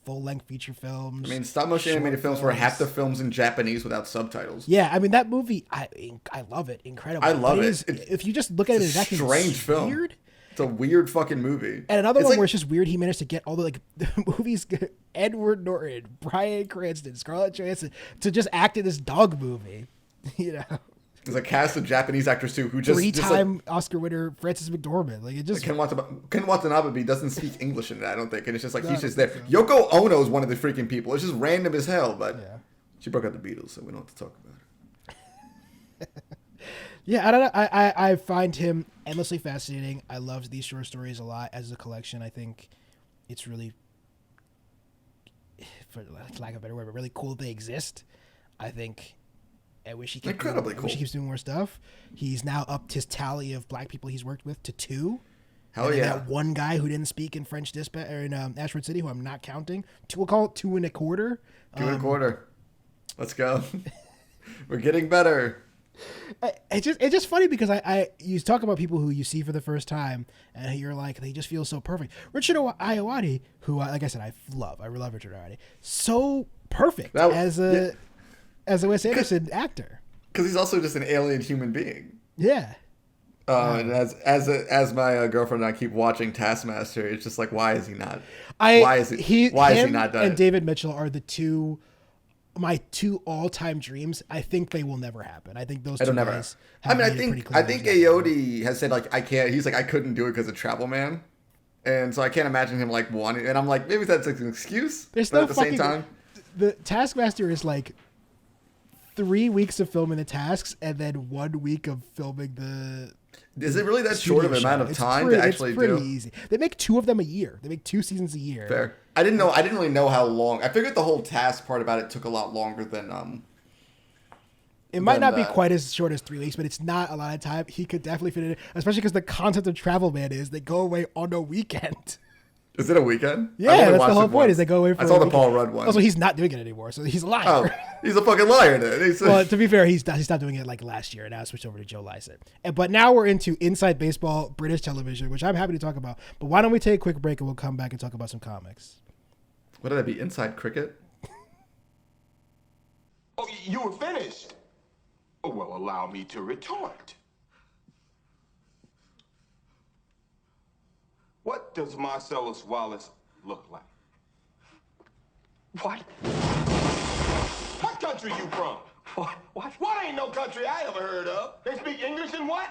full length feature films. I mean, stop motion animated films were half the films in Japanese without subtitles. Yeah, I mean that movie, I love it, incredible. I love it. If you just look at it, it's actually strange film. Weird. It's a weird fucking movie. And another one where it's just weird. He managed to get all the the movies, Edward Norton, Bryan Cranston, Scarlett Johansson, to just act in this dog movie. You know. There's a cast of Japanese actors too who just three-time Oscar winner Frances McDormand. Like it just Ken Watanabe doesn't speak English in it, I don't think, and it's just like he's just there. Yoko Ono is one of the freaking people. It's just random as hell, but she broke out the Beatles, so we don't have to talk about it. Yeah, I don't know. I find him endlessly fascinating. I loved these short stories a lot as a collection. I think it's really, for lack of a better word, but really cool that they exist. I wish he keeps doing more stuff. He's now upped his tally of black people he's worked with to 2. Hell yeah! That one guy who didn't speak in French Dispatch or in Asteroid City, who I'm not counting. We'll call it 2 1/4. 2 1/4. Let's go. We're getting better. It's just funny because you talk about people who you see for the first time and you're like, they just feel so perfect. Richard Ayoade, who like I said, I love Richard Ayoade, so perfect as a Wes Anderson actor. Because he's also just an alien human being. Yeah. And as my girlfriend and I keep watching Taskmaster, it's just like, why is he not? Why is he not done? And David Mitchell are my 2 all-time dreams. I think they will never happen. I think those two guys. I think Ayoade has said like I can't. He's like I couldn't do it because of Travel Man, and so I can't imagine him like wanting. And I'm like maybe that's like an excuse. There's but no at the same time, the Taskmaster is like 3 weeks of filming the tasks and then 1 week of filming the. Is it really that short of an amount of time to actually do? It's pretty easy. They make 2 of them a year. They make 2 seasons a year. Fair. I didn't really know how long. I figured the whole task part about it took a lot longer than. It might not be quite as short as 3 weeks, but it's not a lot of time. He could definitely fit it in, especially because the concept of Travel Man is they go away on a weekend. Is it a weekend? Yeah, that's the whole point. Is they go away for. I saw the Paul Rudd one. Also, he's not doing it anymore, so he's a liar. Oh, he's a fucking liar then. Well, to be fair, he stopped doing it like last year, and now I switched over to Joe Lycett. But now we're into Inside Baseball, British television, which I'm happy to talk about. But why don't we take a quick break and we'll come back and talk about some comics? What did that be? Inside Cricket? Oh, you were finished. Oh, well, allow me to retort. What does Marcellus Wallace look like? What? What country you from? What ain't no country I ever heard of? They speak English and what?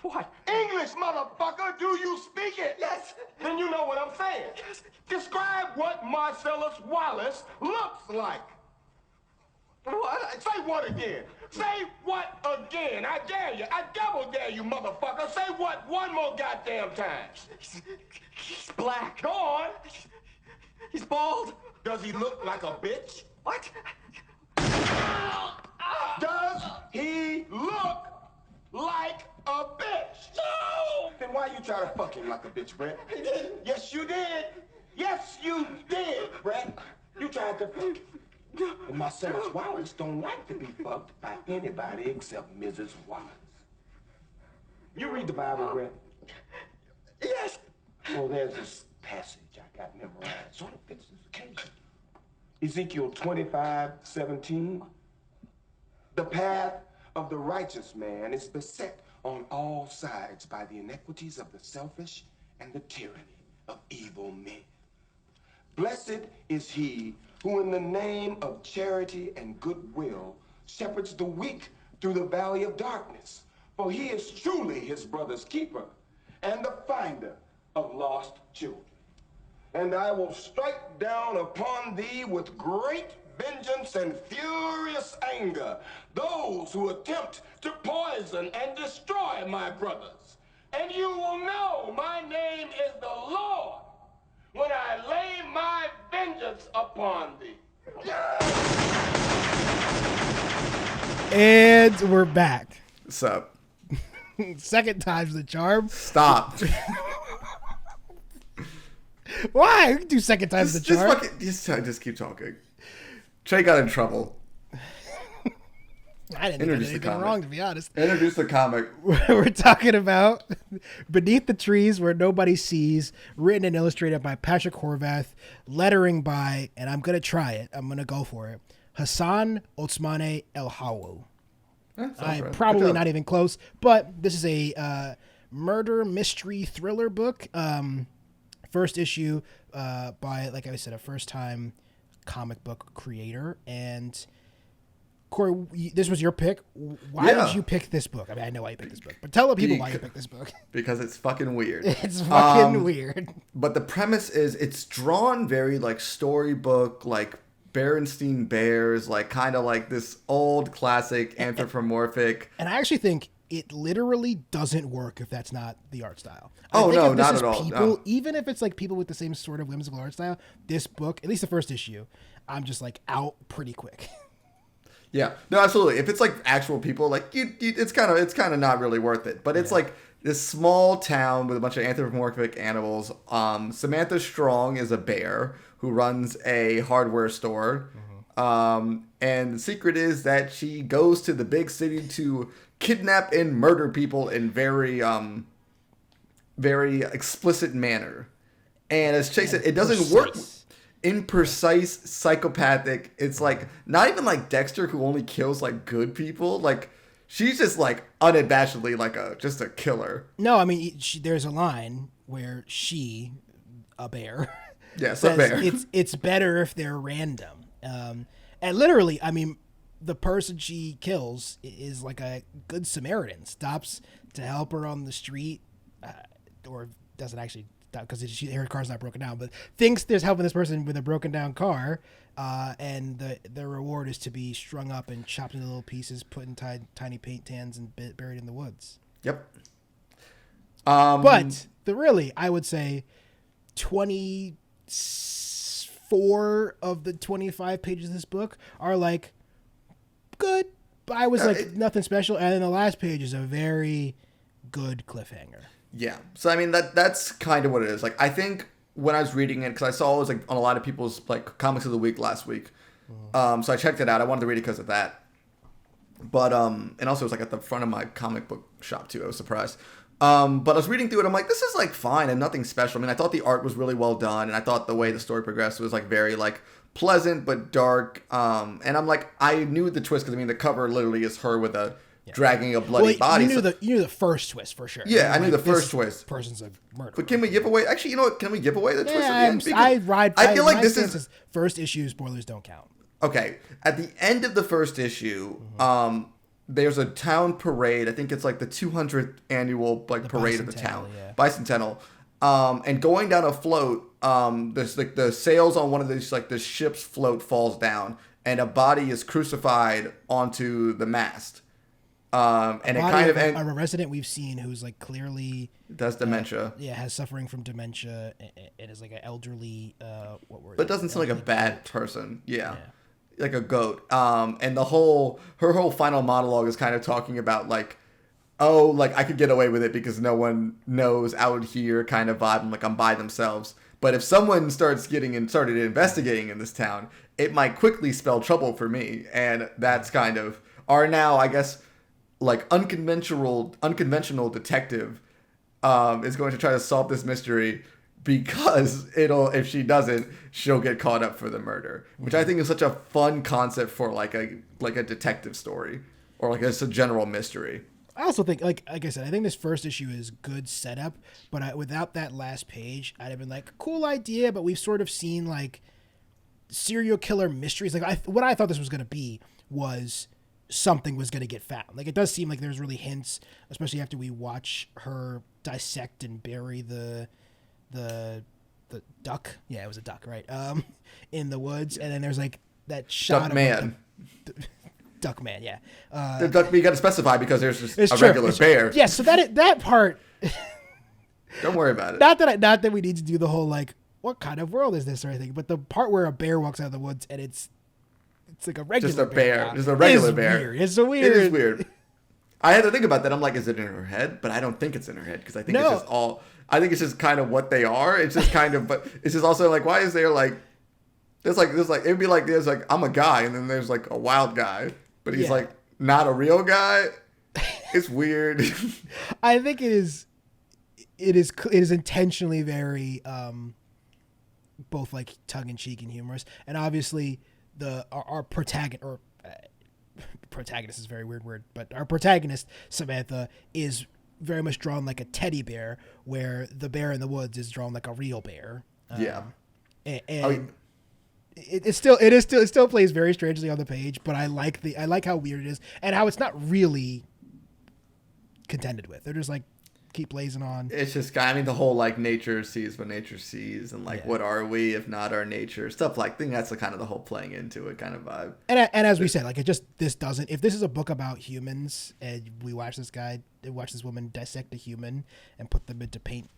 What? English, motherfucker! Do you speak it? Yes. Then you know what I'm saying. Yes. Describe what Marcellus Wallace looks like. What? Say what again? Say what again? I dare you. I double dare you, motherfucker. Say what one more goddamn time. He's black. Go on. He's bald. Does he look like a bitch? What? Does he look like a bitch? No! Then why you try to fuck him like a bitch, Brett? I didn't. Yes, you did. Yes, you did, Brett. You tried to fuck him. And Marcellus Wallace don't like to be fucked by anybody except Mrs. Wallace. You read the Bible, Brett? Yes. Well, there's this passage I got memorized. Sort of fits this occasion. Ezekiel 25:17. The path of the righteous man is beset on all sides by the iniquities of the selfish and the tyranny of evil men. Blessed is he who in the name of charity and goodwill shepherds the weak through the valley of darkness, for he is truly his brother's keeper and the finder of lost children. And I will strike down upon thee with great vengeance and furious anger those who attempt to poison and destroy my brothers. And you will know my name is the Lord when I lay my vengeance upon thee. And we're back. What's up? Second time's the charm. Stop. Why? We can do second time's the charm. Just keep talking. Che got in trouble. I didn't do anything wrong, to be honest. Introduce the comic. We're talking about Beneath the Trees Where Nobody Sees, written and illustrated by Patrick Horvath, lettering by, and I'm going to try it, I'm going to go for it, Hassan Otsmane El Hawu. I'm probably not even close, but this is a murder mystery thriller book. First issue by, like I said, a first-time comic book creator. And Corey, this was your pick. Why did you pick this book? I mean, I know why you picked this book, but tell the people why you picked this book. Because it's fucking weird. It's fucking weird. But the premise is it's drawn very like storybook, like Berenstein Bears, like kind of like this old classic anthropomorphic. And I actually think it literally doesn't work if that's not the art style. Oh, no, not at all. No. Even if it's like people with the same sort of whimsical art style, this book, at least the first issue, I'm just like out pretty quick. Yeah, no, absolutely. If it's like actual people, like it's kind of not really worth it. But it's like this small town with a bunch of anthropomorphic animals. Samantha Strong is a bear who runs a hardware store. And the secret is that she goes to the big city to kidnap and murder people in very explicit manner. And as Chase said, it doesn't work. Imprecise, psychopathic. It's like not even like Dexter, who only kills like good people. Like she's just like unabashedly like just a killer. No, I mean there's a line where a bear, yes, says, a bear. It's better if they're random. And literally, I mean, the person she kills is like a good Samaritan. Stops to help her on the street, or doesn't actually. Because her car's not broken down, but thinks there's helping this person with a broken down car, and the reward is to be strung up and chopped into little pieces, put in tiny paint cans, and buried in the woods. Yep. But I would say 24 of the 25 pages of this book are like good, but I was like nothing special, and then the last page is a very good cliffhanger. Yeah. So, I mean, that's kind of what it is. Like, I think when I was reading it, because I saw it was like on a lot of people's like comics of the week last week. So I checked it out. I wanted to read it because of that. But, and also it was like at the front of my comic book shop too. I was surprised. But I was reading through it. I'm like, this is like fine and nothing special. I mean, I thought the art was really well done. And I thought the way the story progressed was like very like pleasant, but dark. And I'm like, I knew the twist because I mean, the cover literally is her with dragging a bloody body. You knew the first twist for sure. Yeah, I knew the first twist. Person's a murderer. But can we give away? Actually, you know what? Can we give away the twist at the end? I feel like this is first issue. Spoilers don't count. Okay, at the end of the first issue, there's a town parade. I think it's like the 200th annual like parade of the town, bicentennial. And going down a float, there's like the sails on one of these like the ship's float falls down, and a body is crucified onto the mast. And it kind of a resident we've seen who's like clearly does dementia. Has suffering from dementia and is like an elderly. But it doesn't seem like a bad person. Yeah, like a goat. And her whole final monologue is kind of talking about like, oh, like I could get away with it because no one knows out here kind of vibe. Like I'm by themselves. But if someone started investigating in this town, it might quickly spell trouble for me. And that's kind of our now, I guess, like unconventional detective is going to try to solve this mystery because if she doesn't, she'll get caught up for the murder, which I think is such a fun concept for like a detective story or like it's a general mystery. I also think, like I said, I think this first issue is good setup, but without that last page, I'd have been like, cool idea, but we've sort of seen like serial killer mysteries. Like what I thought this was going to be was something was going to get found. Like it does seem like there's really hints, especially after we watch her dissect and bury the duck. Yeah, it was a duck, right? In the woods, and then there's like that shot Duck of man. Duck man, yeah. The duck, you got to specify because there's just a true. regular bear. Yeah, so that part. Don't worry about it. Not that we need to do the whole like, what kind of world is this or anything, but the part where a bear walks out of the woods and it's like a regular Just a bear. now Just a regular bear. Weird. It's so weird. It is weird. I had to think about that. I'm like, is it in her head? But I don't think it's in her head because I think it's just all. I think it's just kind of what they are. It's just kind of, but it's just also like, why is there like, there's like it'd be like there's like I'm a guy and then there's like a wild guy, but he's like not a real guy. It's weird. I think it is intentionally very both like tongue in cheek and humorous, and obviously our protagonist protagonist is a very weird word, but our protagonist Samantha is very much drawn like a teddy bear, where the bear in the woods is drawn like a real bear. And I mean, it still plays very strangely on the page, but I like how weird it is and how it's not really contended with. They're just like keep blazing on. It's just, I mean, the whole like nature sees what nature sees, and like what are we if not our nature, stuff like. I think that's the kind of the whole playing into it kind of vibe. And as we said, like if this is a book about humans and we watch this woman dissect a human and put them into paint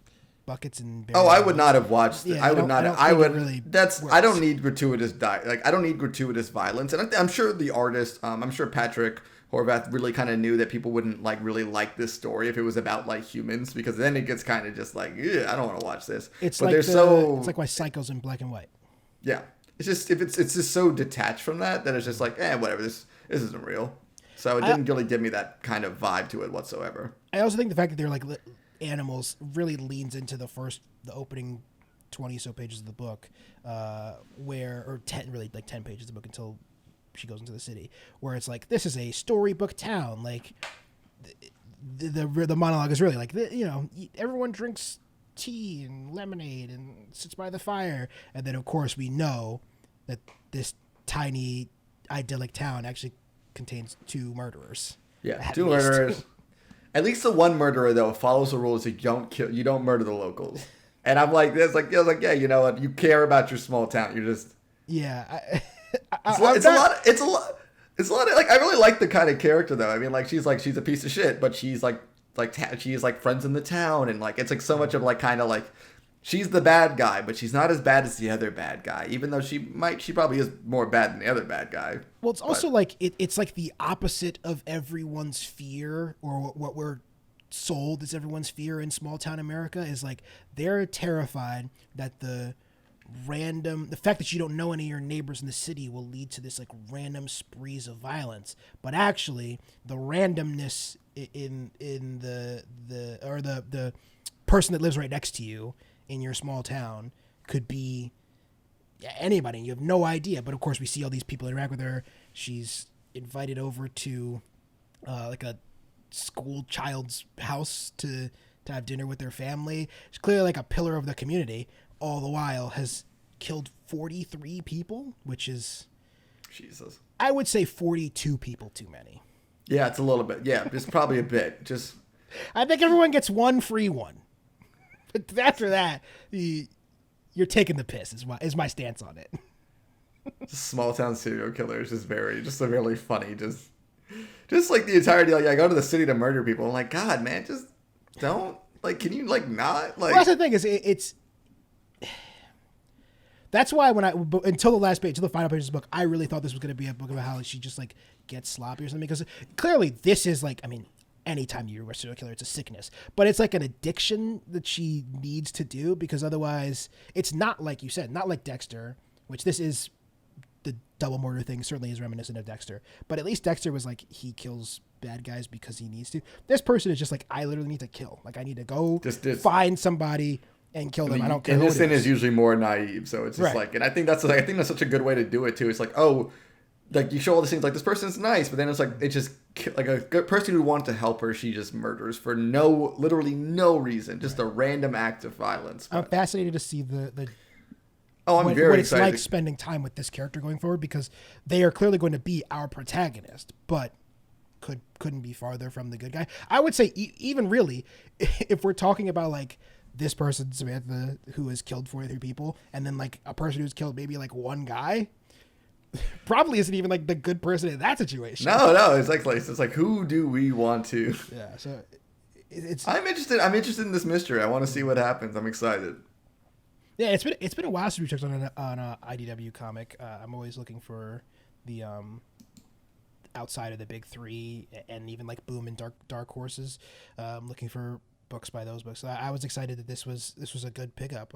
buckets and I would not have watched it. Yeah, I would not. I would really. I don't need gratuitous I don't need gratuitous violence, and I'm sure the artist, I'm sure Patrick Horvath really kind of knew that people wouldn't like really like this story if it was about like humans, because then it gets kind of just like, I don't want to watch this. It's but like it's like why Psycho's in black and white. Yeah, it's just it's just so detached from that it's just like whatever, this isn't real. So it didn't really give me that kind of vibe to it whatsoever. I also think the fact that they're like animals really leans into the opening 20 or so pages of the book, or 10 pages of the book until she goes into the city, where it's like, this is a storybook town. Like the monologue is really like, everyone drinks tea and lemonade and sits by the fire. And then of course we know that this tiny idyllic town actually contains 2 murderers. Yeah, 2 murderers. At least the one murderer though follows the rules. You don't murder the locals. And I'm like, you know what? You care about your small town. You're just It's a lot. Like, I really like the kind of character though. I mean, like she's a piece of shit, but she's she's like friends in the town, and like it's like so much of like kind of like she's the bad guy, but she's not as bad as the other bad guy, even though she probably is more bad than the other bad guy. Well, it's also like it's like the opposite of everyone's fear, or what we're sold as everyone's fear in small town America is like they're terrified that the fact that you don't know any of your neighbors in the city will lead to this like random sprees of violence. But actually the randomness in the person that lives right next to you in your small town could be anybody. You have no idea. But of course we see all these people interact with her. She's invited over to like a school child's house to have dinner with their family. She's clearly like a pillar of the community. All the while has killed 43 people, which is, Jesus, I would say 42 people too many. Yeah, it's a little bit. Yeah, it's probably a bit. Just, I think everyone gets one free one. But after that, you're taking the piss. Is my stance on it. Small town serial killer is just a really funny. Just like the entirety. Like I go to the city to murder people. I'm like, God, man, just don't. Like, can you like not like? Well, that's the thing is it's. That's why until the final page of the book, I really thought this was going to be a book about how she just like gets sloppy or something, because clearly this is like, I mean, anytime you're a serial killer, it's a sickness, but it's like an addiction that she needs to do, because otherwise it's not like you said, not like Dexter, which this is the double murder thing certainly is reminiscent of Dexter, but at least Dexter was like, he kills bad guys because he needs to. This person is just like, I literally need to kill. Like I need to go find somebody and kill them. I don't care. Innocent is usually more naive, so it's just like, and I think that's such a good way to do it too. It's like, oh, like you show all these things like this person's nice, but then it's like it's just like a good person who wanted to help her, she just murders for literally no reason, just a random act of violence. I'm fascinated to see the I'm very excited. What it's like spending time with this character going forward, because they are clearly going to be our protagonist, but couldn't be farther from the good guy. I would say even really, if we're talking about like this person, Samantha, who has killed 43 people, and then like a person who's killed maybe like one guy, probably isn't even like the good person in that situation. No, it's like who do we want to? Yeah, so it's. I'm interested in this mystery. I want to see what happens. I'm excited. Yeah, it's been a while since we checked on a IDW comic. I'm always looking for the outside of the big three and even like Boom and Dark Horses. Looking for books by those books. I was excited that this was a good pickup.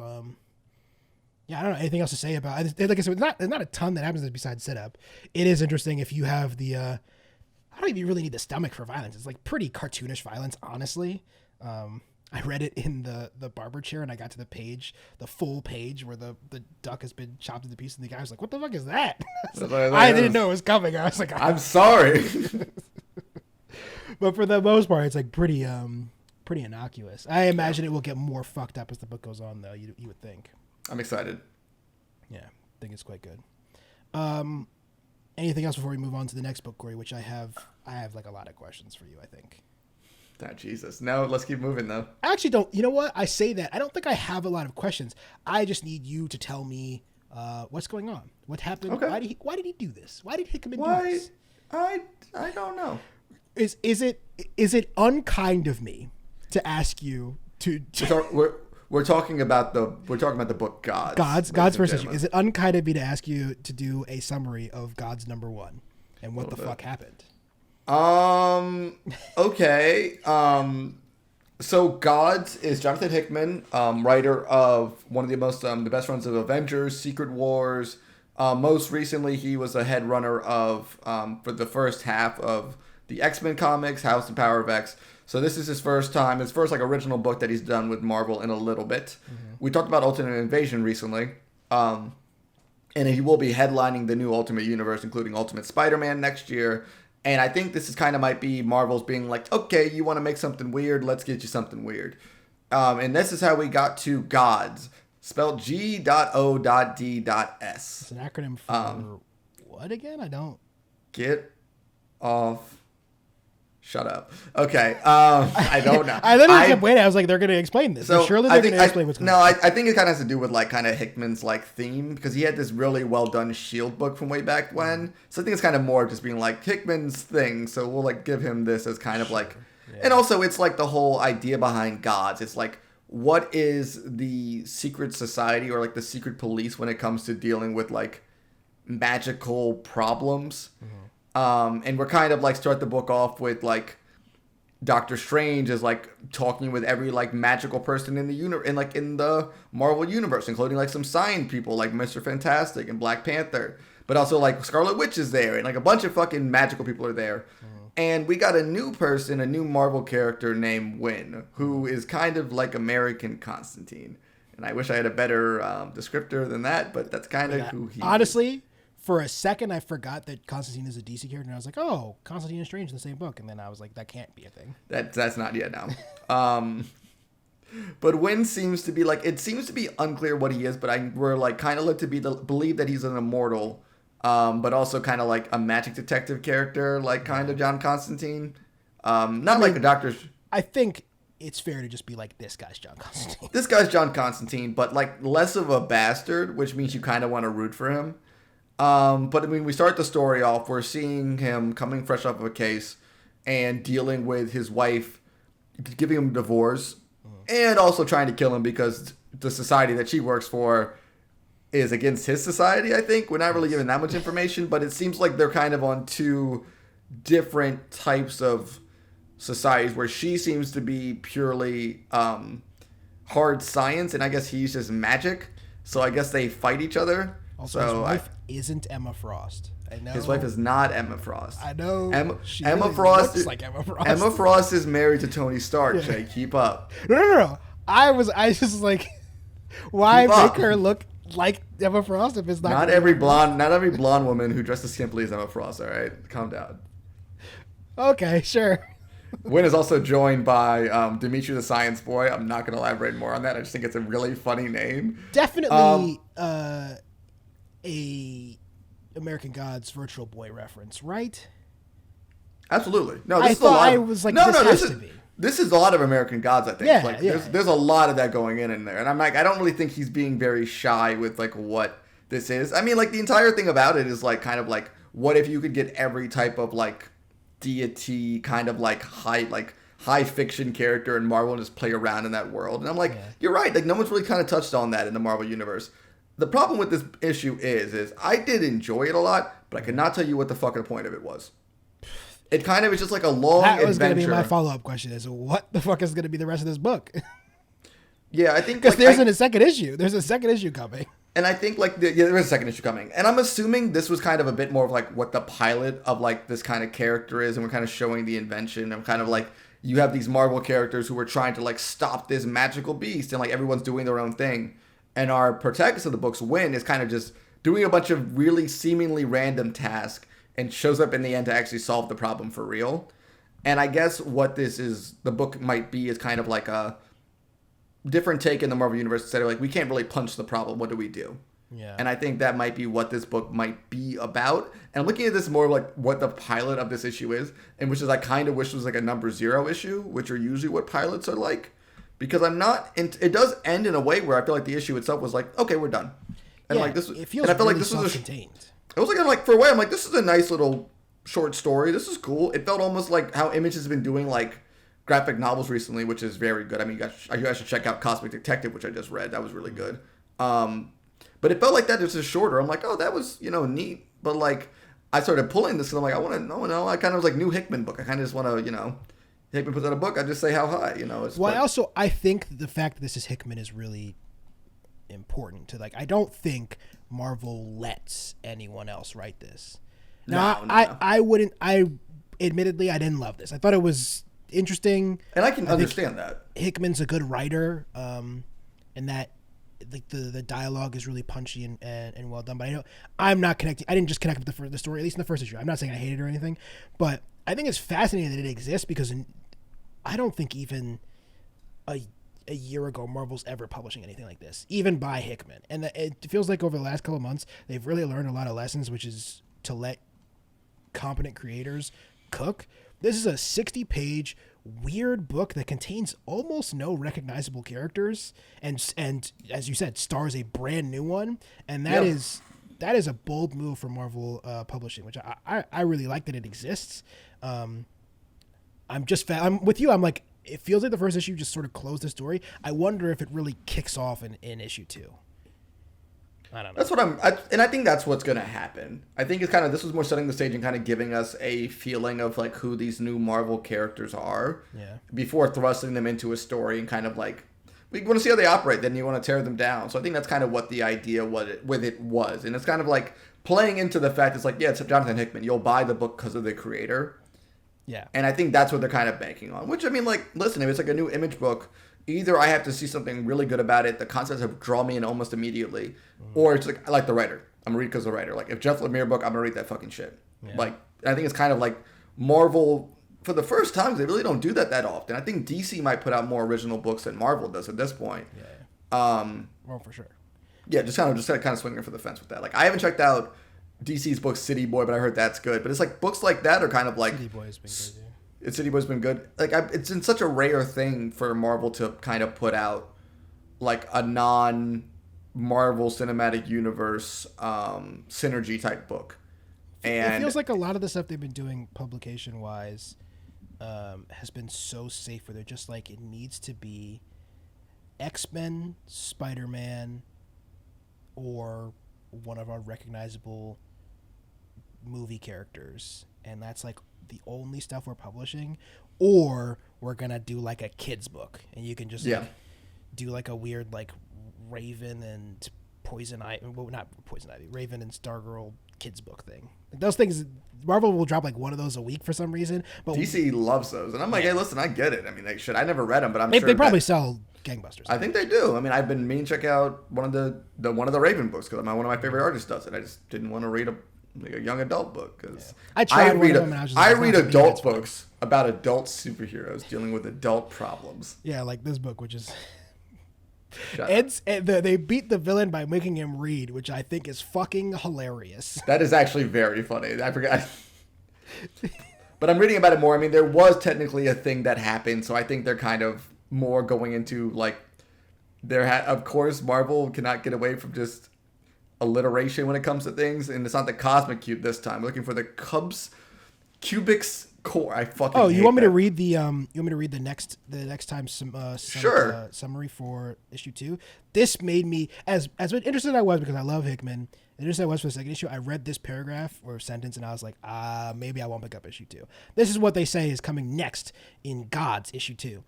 Yeah, I don't know anything else to say about it. Like I said, there's not a ton that happens besides setup. It is interesting if you have the. I don't even really need the stomach for violence. It's like pretty cartoonish violence, honestly. I read it in the barber chair, and I got to the full page where the duck has been chopped into pieces, and the guy was like, "What the fuck is that?" I didn't know it was coming. I was like, "I'm sorry," but for the most part, it's like pretty innocuous. I imagine it will get more fucked up as the book goes on, though. You would think. I'm excited. Yeah, I think it's quite good. Anything else before we move on to the next book, Corey? Which I have like a lot of questions for you, I think. Oh, Jesus. No, let's keep moving, though. I actually don't. You know what? I say that. I don't think I have a lot of questions. I just need you to tell me what's going on. What happened? Okay. Why did he do this? Why did Hickman do this? I don't know. Is it unkind of me to ask you to We're talking about the book God's first issue. Is it unkind of me to ask you to do a summary of God's #1 and what the fuck happened? Okay. So Gods is Jonathan Hickman, writer of one of the most the best runs of Avengers, Secret Wars. Most recently, he was a head runner of for the first half of the X-Men comics, House and Power of X. So this is his first like original book that he's done with Marvel in a little bit. Mm-hmm. We talked about Ultimate Invasion recently. And he will be headlining the new Ultimate Universe, including Ultimate Spider-Man next year. And I think this is kind of might be Marvel's being like, okay, you want to make something weird? Let's get you something weird. And this is how we got to Gods, spelled G.O.D.S. It's an acronym for what again? I don't. Get off. Shut up. Okay. I don't know. I literally kept waiting. I was like, they're going to explain this. So surely they're going to explain what's going on. No, I think it kind of has to do with like kind of Hickman's like theme, because he had this really well done S.H.I.E.L.D. book from way back when. So I think it's kind of more just being like Hickman's thing. So we'll like give him this as kind of like, and also it's like the whole idea behind Gods. It's like, what is the secret society or like the secret police when it comes to dealing with like magical problems? Mm-hmm. And we're kind of like start the book off with like Doctor Strange is like talking with every like magical person in the in the Marvel universe, including like some signed people like Mr. Fantastic and Black Panther, but also like Scarlet Witch is there and like a bunch of fucking magical people are there. Mm-hmm. And we got a new Marvel character named Wynn, who is kind of like American Constantine. And I wish I had a better descriptor than that, but that's kind of who he honestly is. For a second, I forgot that Constantine is a DC character, and I was like, "Oh, Constantine and Strange in the same book." And then I was like, "That can't be a thing." That's not yet now. But Wynn seems to be like it seems to be unclear what he is, but we're like kind of led to believe that he's an immortal, but also kind of like a magic detective character, like kind of John Constantine. Like a doctor. I think it's fair to just be like, this guy's John Constantine. This guy's John Constantine, but like less of a bastard, which means you kind of want to root for him. But I mean, we start the story off, we're seeing him coming fresh off of a case and dealing with his wife, giving him a divorce, and also trying to kill him because the society that she works for is against his society, I think. We're not really given that much information, but it seems like they're kind of on two different types of societies where she seems to be purely hard science, and I guess he's just magic. So I guess they fight each other. Also, his wife isn't Emma Frost. I know. His wife is not Emma Frost. I know. Emma really Frost looks like Emma Frost. Emma Frost is married to Tony Stark. Yeah. Jay, keep up. No. I was just like, Why Keep make up. her look like Emma Frost if it's not? Not gonna every be- blonde woman who dresses skimpily is Emma Frost. All right, calm down. Okay, sure. Wynn is also joined by Dimitri the Science Boy. I'm not going to elaborate more on that. I just think it's a really funny name. Definitely a American Gods Virtual Boy reference, right? Absolutely. No, I this is a thought lot. I was like, no, this no, has this to is be. this is a lot of American Gods. I think. Yeah, like, yeah. There's a lot of that going in there, and I'm like, I don't really think he's being very shy with like what this is. I mean, like the entire thing about it is like kind of like, what if you could get every type of like deity kind of like high fiction character in Marvel and just play around in that world. And I'm like, you're right. Like no one's really kind of touched on that in the Marvel universe. The problem with this issue is I did enjoy it a lot, but I could not tell you what the fucking point of it was. It kind of is just like a long That was going to adventure. be my follow-up question: is what the fuck is going to be the rest of this book? Yeah, I think Because like, there's a second issue. There's a second issue coming. And I think like there is a second issue coming, and I'm assuming this was kind of a bit more of like what the pilot of like this kind of character is, and we're kind of showing the invention and kind of like you have these Marvel characters who are trying to like stop this magical beast, and like everyone's doing their own thing, and our protagonist of the books, Win, is kind of just doing a bunch of really seemingly random tasks and shows up in the end to actually solve the problem for real. And I guess what this is, the book might be, is kind of like a different take in the Marvel universe instead of like, we can't really punch the problem. What do we do? Yeah. And I think that might be what this book might be about. And I'm looking at this more like what the pilot of this issue is, and which is I kind of wish was like a number 0 issue, which are usually what pilots are like. Because I'm not, it does end in a way where I feel like the issue itself was like, okay, we're done. And Yeah, like this, it feels and I felt really like this was self-contained. it was like for a way I'm like, this is a nice little short story. This is cool. It felt almost like how Image has been doing like graphic novels recently, which is very good. I mean, you guys should check out Cosmic Detective, which I just read. That was really good. But it felt like that just shorter. I'm like, oh, that was neat. But like, I started pulling this, and I'm like, I want to know. I kind of was like new Hickman book. I kind of just want to Hickman puts out a book. I just say how high. It's, Well, I think the fact that this is Hickman is really important to like. I don't think Marvel lets anyone else write this. Now, No. I wouldn't. I admittedly I didn't love this. I thought it was interesting, and I can think understand that. Hickman's a good writer, and that like the dialogue is really punchy and well done. But I know I'm not connecting. I didn't just connect with the story, at least in the first issue. I'm not saying I hate it or anything, but I think it's fascinating that it exists because I don't think even a year ago Marvel's ever publishing anything like this, even by Hickman. And it feels like over the last couple of months they've really learned a lot of lessons, which is to let competent creators cook. This is a 60-page weird book that contains almost no recognizable characters, and as you said, stars a brand new one, and that is a bold move for Marvel Publishing, which I really like that it exists. I'm with you. I'm like, it feels like the first issue just sort of closed the story. I wonder if it really kicks off in issue 2. I don't know. That's what and I think that's what's going to happen. I think it's kind of, this was more setting the stage and kind of giving us a feeling of like who these new Marvel characters are. Yeah. Before thrusting them into a story and kind of like, we want to see how they operate, then you want to tear them down. So I think that's kind of what the idea with it was. And it's kind of like playing into the fact it's like, yeah, it's Jonathan Hickman. You'll buy the book because of the creator. Yeah. And I think that's what they're kind of banking on. Which, I mean, like, listen, if it's like a new Image book, either I have to see something really good about it, the concepts have drawn me in almost immediately, or it's like, I like the writer. I'm going to read because of the writer. Like, if Jeff Lemire book, I'm going to read that fucking shit. Yeah. Like, I think it's kind of like Marvel, for the first time, they really don't do that often. I think DC might put out more original books than Marvel does at this point. Yeah. Well, for sure. Yeah, just kind of swinging for the fence with that. Like, I haven't checked out DC's book City Boy, but I heard that's good. But it's like books like that are kind of like... City Boy has been good, yeah. City Boy's been good. Like, it's in such a rare thing for Marvel to kind of put out like a non-Marvel Cinematic Universe synergy type book. And it feels like a lot of the stuff they've been doing publication-wise has been so safe where they're just like, it needs to be X-Men, Spider-Man, or one of our recognizable movie characters, and that's like the only stuff we're publishing, or we're gonna do like a kids book and you can just like, do like a weird like Raven and Raven and Stargirl kids book thing. Those things, Marvel will drop like one of those a week for some reason, but DC loves those, and I'm like, hey, listen, I get it. I mean, I never read them, but I'm they sure probably sell gangbusters. I think they do. I mean, I've been meaning to check out one of the Raven books because one of my favorite artists does it. I just didn't want to read a young adult book because I tried one of them and I was just like, I it's read not for me, adult that's fine. books about adult superheroes dealing with adult problems. Yeah, like this book, which is Shut up. they beat the villain by making him read, which I think is fucking hilarious. That is actually very funny. I forgot. But I'm reading about it more. I mean, there was technically a thing that happened, so I think they're kind of more going into like of course Marvel cannot get away from just alliteration when it comes to things, and it's not the Cosmic Cube this time. I'm looking for the Cubics Core. I fucking Oh, you hate want me to that. read the next time Sure. summary for issue 2? This made me as interested I was because I love Hickman. Interested I was for the second issue. I read this paragraph or sentence and I was like, maybe I won't pick up issue 2. This is what they say is coming next in Gods issue 2.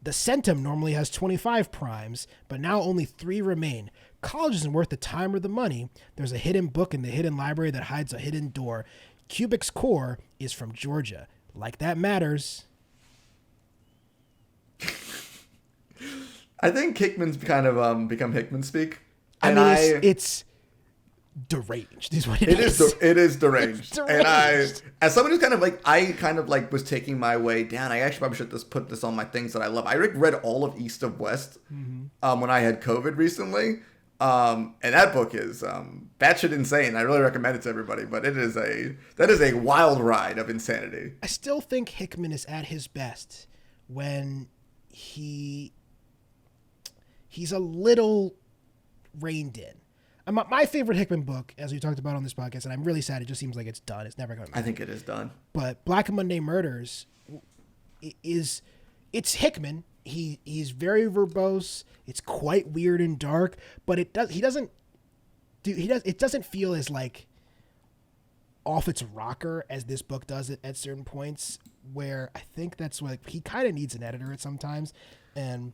The Centum normally has 25 primes, but now only 3 remain. College isn't worth the time or the money. There's a hidden book in the hidden library that hides a hidden door. Cubic's core is from Georgia. Like that matters. I think Hickman's kind of become Hickman speak. I And mean, it's deranged is what It is deranged. It's And deranged. as someone who's kind of like was taking my way down, I actually probably should just put this on my things that I love. I read all of East of West when I had COVID recently. And that book is batshit insane. I really recommend it to everybody, but that is a wild ride of insanity. I still think Hickman is at his best when he's a little reined in. My favorite Hickman book, as we talked about on this podcast, and I'm really sad it just seems like it's done. It's never going to. I think it is done. But Black Monday Murders it's Hickman. He's very verbose. It's quite weird and dark, but it doesn't feel as like off its rocker as this book does it at certain points, where I think that's what he kind of needs an editor at sometimes. And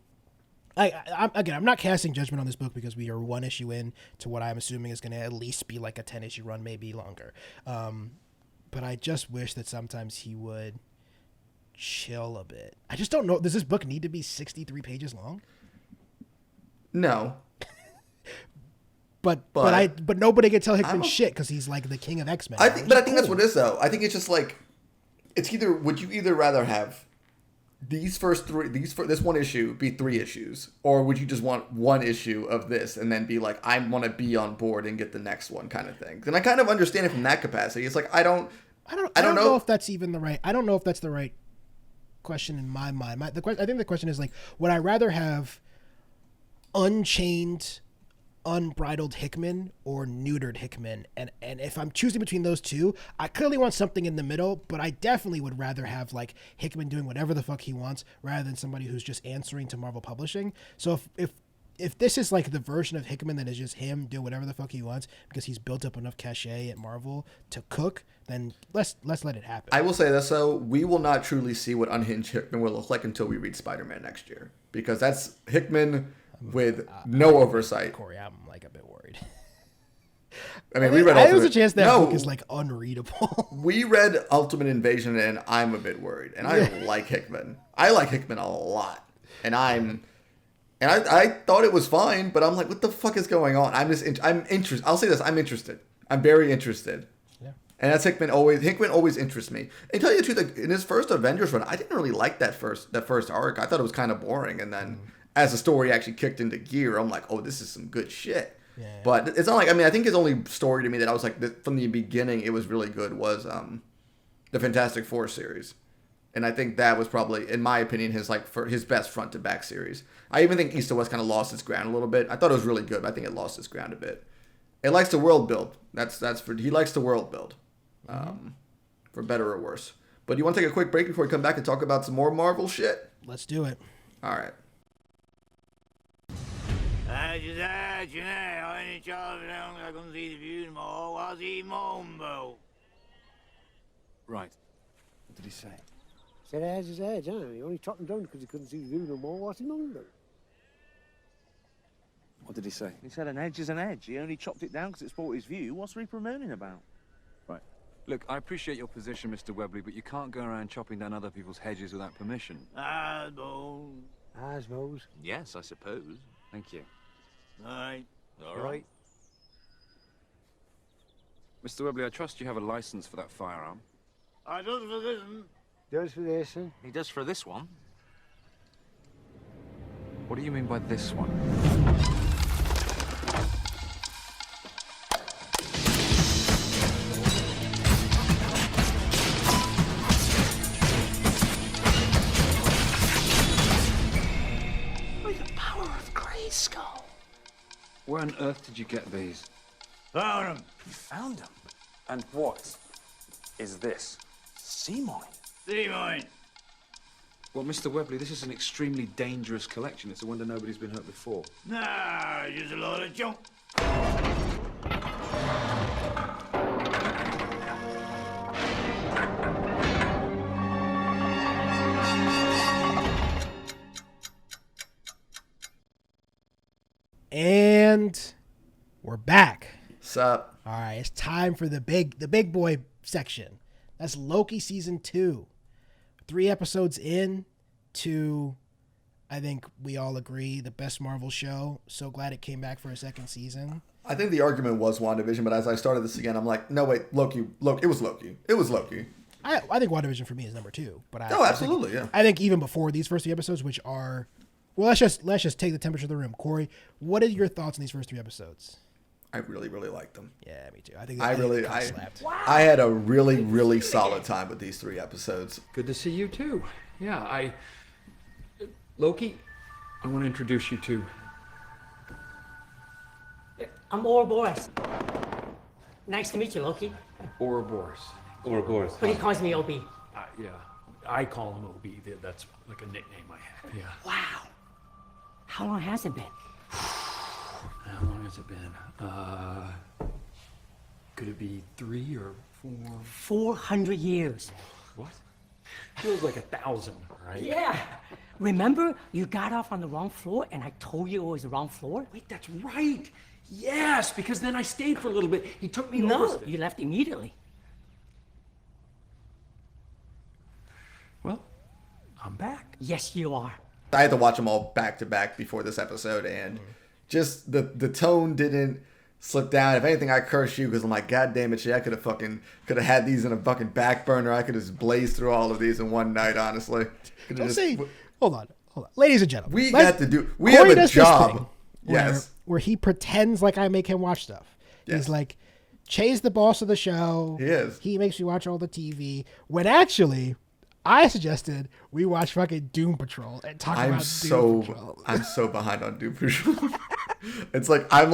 I'm not casting judgment on this book because we are one issue in to what I'm assuming is going to at least be like a 10-issue run, maybe longer. But I just wish that sometimes he would chill a bit. I just don't know. Does this book need to be 63 pages long? No. But nobody can tell Hickman shit because he's like the king of X-Men. I think that's what it is though. I think it's just like would you either rather have this one issue be 3 issues, or would you just want 1 issue of this and then be like, I want to be on board and get the next one kind of thing? And I kind of understand it from that capacity. It's like I don't know if that's even the right. I don't know if that's the right question in my mind. I think the question is like, would I rather have unchained, unbridled Hickman or neutered Hickman? And if I'm choosing between those two, I clearly want something in the middle, but I definitely would rather have like Hickman doing whatever the fuck he wants rather than somebody who's just answering to Marvel Publishing. So if this is like the version of Hickman that is just him do whatever the fuck he wants because he's built up enough cachet at Marvel to cook, then let's let it happen. I will say this though, we will not truly see what unhinged Hickman will look like until we read Spider-Man next year, because that's Hickman with no oversight. Corey, I'm like a bit worried. I mean, we read There's a Ultimate. chance that book is like unreadable. We read Ultimate Invasion, and I'm a bit worried. And I like Hickman. I like Hickman a lot, and I thought it was fine, but I'm like, what the fuck is going on? I'm interested. I'll say this: I'm interested. I'm very interested. Yeah. And that's Hickman always interests me. And tell you the truth, in his first Avengers run, I didn't really like that first arc. I thought it was kind of boring, and then as the story actually kicked into gear, I'm like, oh, this is some good shit. Yeah. But it's not like, I mean, I think his only story to me that I was like, from the beginning, it was really good was the Fantastic Four series. And I think that was probably, in my opinion, his best front to back series. I even think East to West kind of lost its ground a little bit. I thought it was really good, but I think it lost its ground a bit. It likes to world build. He likes to world build, for better or worse. But you want to take a quick break before we come back and talk about some more Marvel shit? Let's do it. All right. Right. What did he say? Said how's his edge, huh? He only chopped him down because he couldn't see the view no more. What's he known about? What did he say? He said an edge is an edge. He only chopped it down because it spoiled his view. What's Reaper moaning about? Right. Look, I appreciate your position, Mr. Webley, but you can't go around chopping down other people's hedges without permission. I suppose. Yes, I suppose. Thank you. All right. All right. Mr. Webley, I trust you have a license for that firearm. I don't for this one. Does for this one. He does for this one. What do you mean by this one? With the power of Grayskull. Where on earth did you get these? Found him. You found them? And what is this? Sea mine. Sea mine. Well, Mr. Webley, this is an extremely dangerous collection. It's a wonder nobody's been hurt before. Nah, just a load of junk. And we're back. Sup? All right, it's time for the big boy section. That's Loki season 2. 3 episodes in to, I think we all agree, the best Marvel show. So glad it came back for a second season. I think the argument was WandaVision, but as I started this again, I'm like, no, wait, Loki. It was Loki. It was Loki. I think WandaVision for me is number 2. But Absolutely, I think even before these first 3 episodes, which are, well, let's just take the temperature of the room. Corey, what are your thoughts on these first 3 episodes? I really, really liked them. Yeah, me too. I think I had a really, really solid time with these 3 episodes. Good to see you too. Yeah, Loki, I want to introduce you to. I'm Ouroboros. Nice to meet you, Loki. Ouroboros. But he calls me OB. Yeah, I call him OB. That's like a nickname I have. Yeah. Wow. How long has it been? How long has it been? Could it be 3 or 4? 400 years. What? Feels like 1,000, right? Yeah. Remember, you got off on the wrong floor and I told you it was the wrong floor? Wait, that's right. Yes, because then I stayed for a little bit. He took me No, over. you left immediately. Well, I'm back. Yes, you are. I had to watch them all back to back before this episode, and just the tone didn't slip down. If anything, I curse you because I'm like, God damn it, shit, I could have had these in a fucking back burner. I could have just blazed through all of these in one night, honestly. Hold on. Ladies and gentlemen. We Corey have a job. Yes. Where he pretends like I make him watch stuff. Yes. He's like, Che's the boss of the show. He is. He makes me watch all the TV. When actually, I suggested we watch fucking Doom Patrol and talk about Doom Patrol. I'm so behind on Doom Patrol. It's like I'm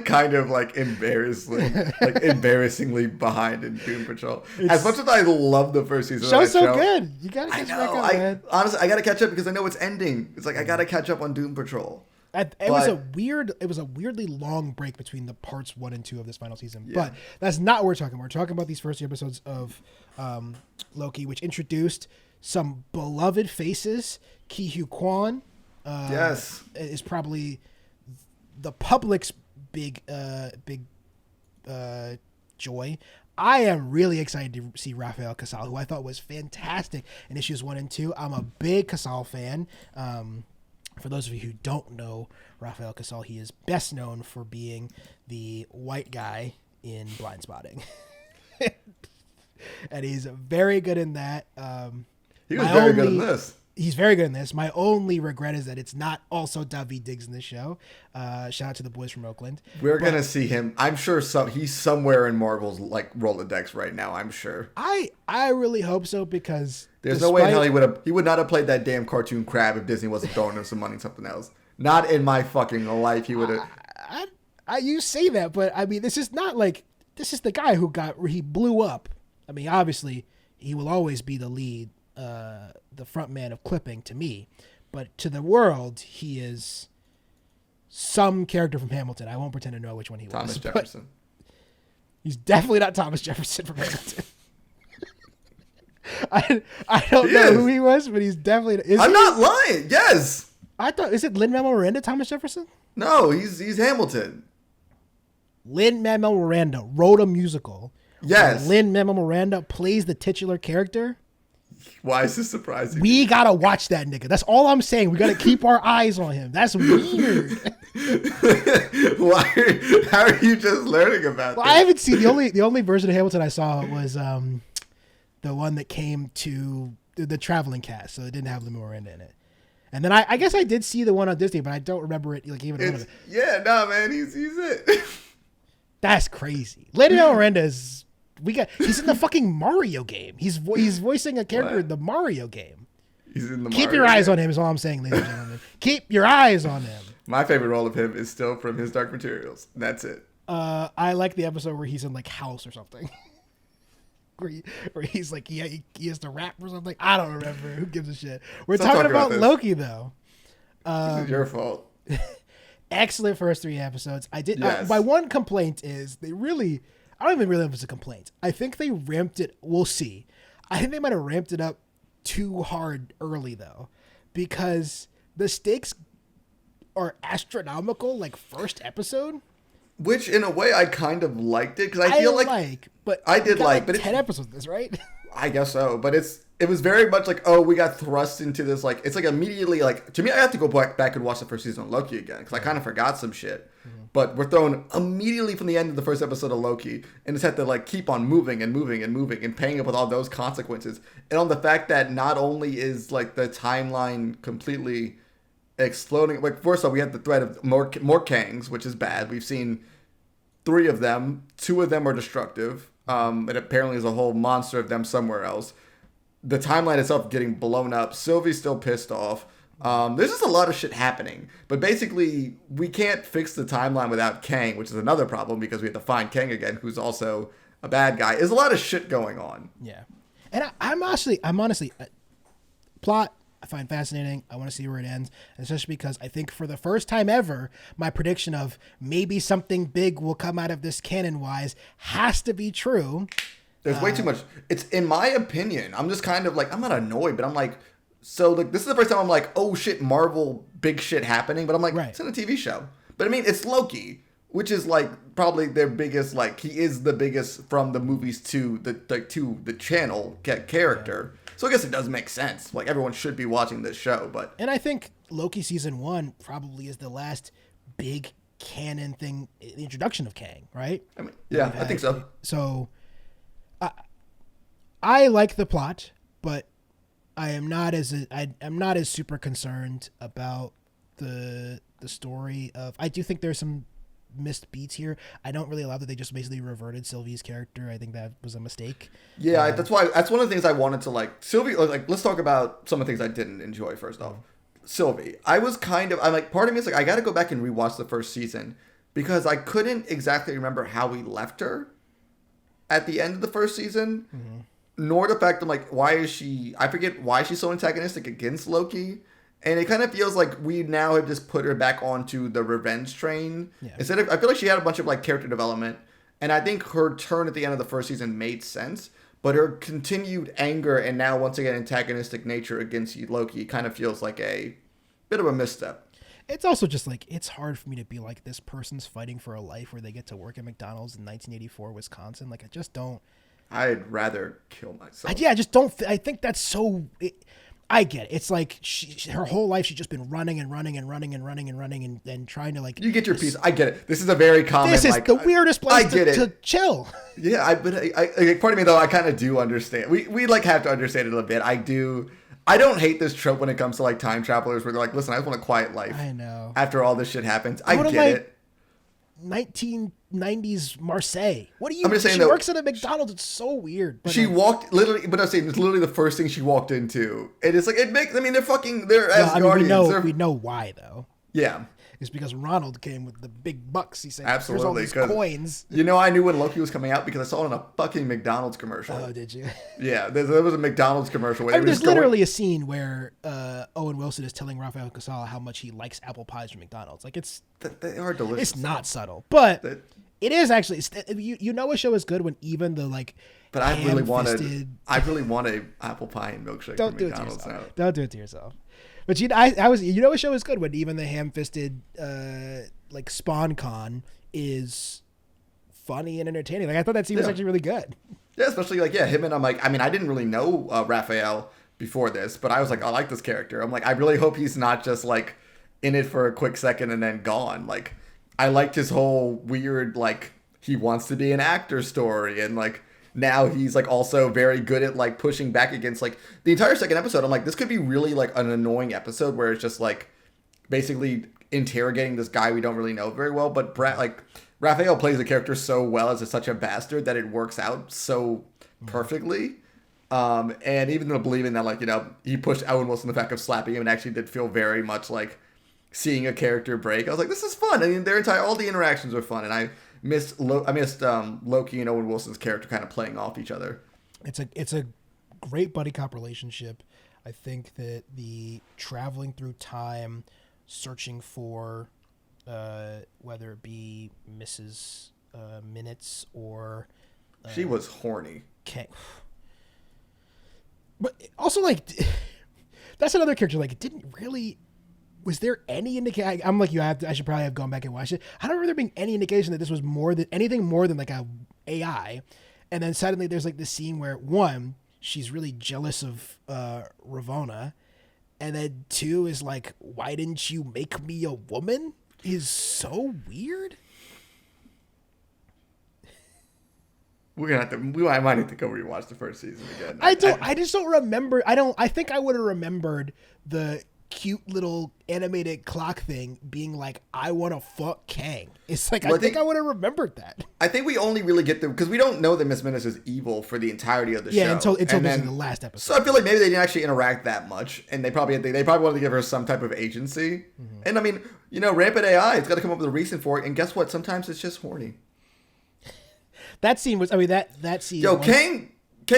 kind of like embarrassingly behind in Doom Patrol. As much as I love the first season Show's of that so show, good. You gotta catch back up, man. Honestly, I gotta catch up because I know it's ending. It's like I gotta catch up on Doom Patrol. It was a weirdly long break between the parts 1 and 2 of this final season. Yeah. But that's not what we're talking about. We're talking about these first 3 episodes of Loki, which introduced some beloved faces. Ki-Hu Kwan Yes. is probably the public's big joy. I am really excited to see Rafael Casal, who I thought was fantastic in issues 1 and 2. I'm a big Casal fan. For those of you who don't know Rafael Casal, he is best known for being the white guy in Blind Spotting. And he's very good in that. He was very good in this. He's very good in this. My only regret is that it's not also Daveed Diggs in this show. Shout out to the boys from Oakland. We're going to see him. I'm sure he's somewhere in Marvel's like Rolodex right now, I'm sure. I really hope so, because there's no way in hell he would not have played that damn cartoon crab if Disney wasn't throwing him some money and something else. Not in my fucking life he would have. You say that, but I mean, this is the guy where he blew up. I mean, obviously he will always be the lead, the front man of clipping to me, but to the world, he is some character from Hamilton. I won't pretend to know which one he was. Thomas Jefferson. He's definitely not Thomas Jefferson from Hamilton. I don't know who he was, but he's definitely. I'm not lying. Yes. I thought, is it Lin-Manuel Miranda, Thomas Jefferson? No, he's Hamilton. Lin-Manuel Miranda wrote a musical. Yes. Lin-Manuel Miranda plays the titular character. Why is this surprising? We gotta watch that nigga. That's all I'm saying. We gotta keep our eyes on him. That's weird. How are you just learning about Well, this? I haven't seen the only version of Hamilton I saw was the one that came to the traveling cast, so it didn't have Lin-Manuel Miranda in it. And then I guess I did see the one on Disney, but I don't remember it like even one of it. Yeah, no, man, he's it. That's crazy. Lin-Manuel Miranda is he's in the fucking Mario game. He's voicing a character in the Mario game. He's in the Keep Mario your eyes game. on him is all I'm saying, ladies and gentlemen. Keep your eyes on him. My favorite role of him is still from his Dark Materials. That's it. I like the episode where he's in like House or something. where he's like he has to rap or something. I don't remember. Who gives a shit? We're Stop talking about this. Loki though. This is your fault. Excellent first 3 episodes. I did. Yes. My one complaint is I don't even really know if it's a complaint. I think they ramped it. We'll see. I think they might have ramped it up too hard early though, because the stakes are astronomical. Like first episode. Which, in a way, I kind of liked it because I feel like but I did like, but 10 episodes of this, right? I guess so, but it was very much like, oh, we got thrust into this, like, it's like immediately, like, to me, I have to go back and watch the first season of Loki again because I kind of forgot some shit. But we're thrown immediately from the end of the first episode of Loki and just have to like keep on moving and moving and moving and paying up with all those consequences. And on the fact that not only is like the timeline completely exploding, like first off, we had the threat of more Kangs, which is bad. We've seen 3 of them. 2 of them are destructive. And apparently there's a whole monster of them somewhere else. The timeline itself getting blown up. Sylvie's still pissed off. There's just a lot of shit happening. But basically, we can't fix the timeline without Kang, which is another problem because we have to find Kang again, who's also a bad guy. There's a lot of shit going on. Yeah. And I'm honestly, plot I find fascinating. I want to see where it ends, especially because I think for the first time ever, my prediction of maybe something big will come out of this canon-wise has to be true. There's way too much. It's, in my opinion, I'm just kind of like, I'm not annoyed, but I'm like, so like this is the first time I'm like, oh shit, Marvel, big shit happening. But I'm like, It's in a TV show. But I mean, it's Loki, which is like probably their biggest, like he is the biggest from the movies to the channel character. Yeah. So I guess it does make sense. Like everyone should be watching this show, but and I think Loki season 1 probably is the last big canon thing, the introduction of Kang, right? I mean, yeah, I think so. So I like the plot, but I'm not as super concerned about the story of. I do think there's some missed beats here. I don't really love that they just basically reverted Sylvie's character. I think that was a mistake. Yeah, that's one of the things I wanted to like. Sylvie, like let's talk about some of the things I didn't enjoy first off. Sylvie, I'm like, part of me is like, I got to go back and rewatch the first season because I couldn't exactly remember how we left her at the end of the first season, nor the fact I'm like, why is she, I forget why she's so antagonistic against Loki. And it kind of feels like we now have just put her back onto the revenge train. Yeah. Instead of, I feel like she had a bunch of like character development, and I think her turn at the end of the first season made sense. But her continued anger and now once again antagonistic nature against Loki kind of feels like a bit of a misstep. It's also just like, it's hard for me to be like, this person's fighting for a life where they get to work at McDonald's in 1984 Wisconsin. Like I just don't. I'd rather kill myself. I just don't. I think that's so. I get it. It's like her whole life she's just been running and trying to like. You get your piece. I get it. This is a very common. This is like, the weirdest place to chill. Yeah, but I part of me though, I kind of do understand. We like have to understand it a bit. I do. I don't hate this trope when it comes to like time travelers where they're like, listen, I just want a quiet life. I know. After all this shit happens, I get it. 1990s Marseille. What do you? I'm just saying she though, works at a McDonald's. It's so weird. But she walked literally, but I'm saying it's literally the first thing she walked into, and it's like it makes. I mean, they're Asgardians. We know why though. Yeah, it's because Ronald came with the big bucks. He said, absolutely, "Here's all these coins." You know, I knew when Loki was coming out because I saw it on a fucking McDonald's commercial. Oh, did you? Yeah, there was a McDonald's commercial. Where there's literally a scene where Owen Wilson is telling Rafael Casal how much he likes apple pies from McDonald's. Like they are delicious. It's not subtle, but it is actually. You know, a show is good when even the like. But I really want a apple pie and milkshake. Don't do it to yourself. Don't do it to yourself. But a show is good when even the ham-fisted like Spawn Con is funny and entertaining. Like I thought that scene was actually really good. Yeah, especially like him, and I'm like, I mean, I didn't really know Raphael before this, but I was like, I like this character. I'm like, I really hope he's not just like in it for a quick second and then gone. Like, I liked his whole weird like he wants to be an actor story, and like now he's like also very good at like pushing back against like the entire second episode. I'm like, this could be really like an annoying episode where it's just like basically interrogating this guy we don't really know very well, but Raphael plays the character so well as such a bastard that it works out so perfectly. And even though believing that, like, he pushed Owen Wilson the fact of slapping him, and actually did feel very much like seeing a character break. I was like, this is fun. I mean, all the interactions were fun, and I missed Loki and Owen Wilson's character kind of playing off each other. It's a great buddy cop relationship. I think that the traveling through time, searching for whether it be Mrs. Minutes or she was horny. But also, like, that's another character. Like, it didn't really. Was there any indication? I'm like, I should probably have gone back and watched it. I don't remember there being any indication that this was anything more than like a AI. And then suddenly there's like this scene where one, she's really jealous of Ravonna, and then two is like, why didn't you make me a woman? Is so weird. I might have to go rewatch the first season again. I just don't remember. I think I would have remembered the cute little animated clock thing being like, I want to fuck Kang. It's like, I think I would have remembered that. I think we only really get because we don't know that Miss Minutes is evil for the entirety of the show. Yeah, until the last episode. So I feel like maybe they didn't actually interact that much, and they probably wanted to give her some type of agency. Mm-hmm. And I mean, rampant AI, it's got to come up with a reason for it. And guess what? Sometimes it's just horny. That scene was, that scene. Yo, Kang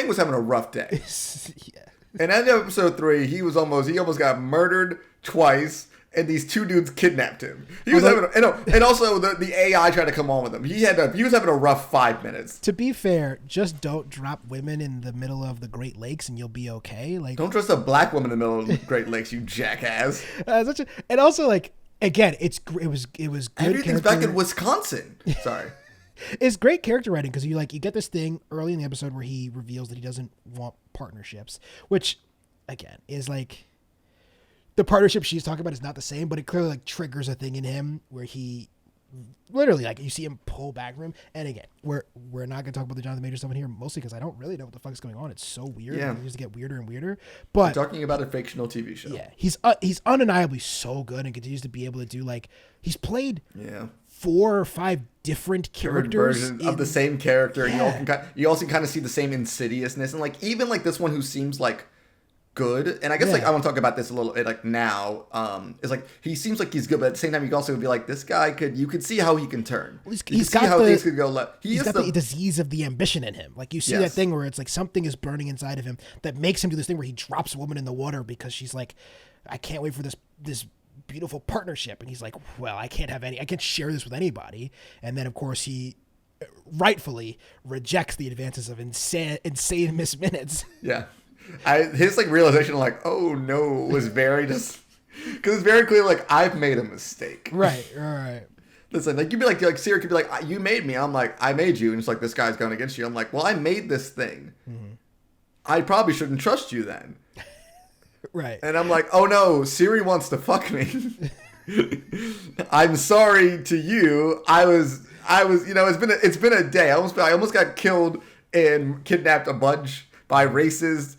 was having a rough day. Yeah. And at episode 3, he almost got murdered twice, and these two dudes kidnapped him. He was and also the AI tried to come on with him. He was having a rough 5 minutes. To be fair, just don't drop women in the middle of the Great Lakes and you'll be okay. Like, don't trust a black woman in the middle of the Great Lakes, you jackass. And also, like, again, it was good. Everything's back in Wisconsin. Sorry. It's great character writing because you get this thing early in the episode where he reveals that he doesn't want partnerships, which again is like the partnership she's talking about is not the same, but it clearly like triggers a thing in him where he literally, like, you see him pull back from him. And again, we're not gonna talk about the Jonathan Majors stuff in here mostly because I don't really know what the fuck is going on. It's so weird. Yeah. It used to get weirder and weirder. But we're talking about a fictional TV show. Yeah, he's undeniably so good and continues to be able to do, like, he's played 4 or 5 different characters versions of the same character. Yeah. And you also kind of see the same insidiousness, and like even like this one who seems like good, and I guess like I want to talk about this a little bit like now. Is like he seems like he's good, but at the same time you can also be like, this guy you could see how he can turn. Well, he's got how things could go left. He's got the disease of the ambition in him. Like, you see that thing where it's like something is burning inside of him that makes him do this thing where he drops a woman in the water because she's like, I can't wait for this beautiful partnership, and he's like, well, I can't share this with anybody. And then of course he rightfully rejects the advances of insane Miss Minutes. Yeah. His like realization of like, oh no, was very just because it's very clear like I've made a mistake. Right. Listen, like you'd be like Siri could be like, you made me. I'm like, I made you, and it's like this guy's going against you. I'm like, well, I made this thing. Mm-hmm. I probably shouldn't trust you then. Right. And I'm like, oh no, Siri wants to fuck me. I'm sorry to you. I was it's been a day. I almost got killed and kidnapped a bunch by racist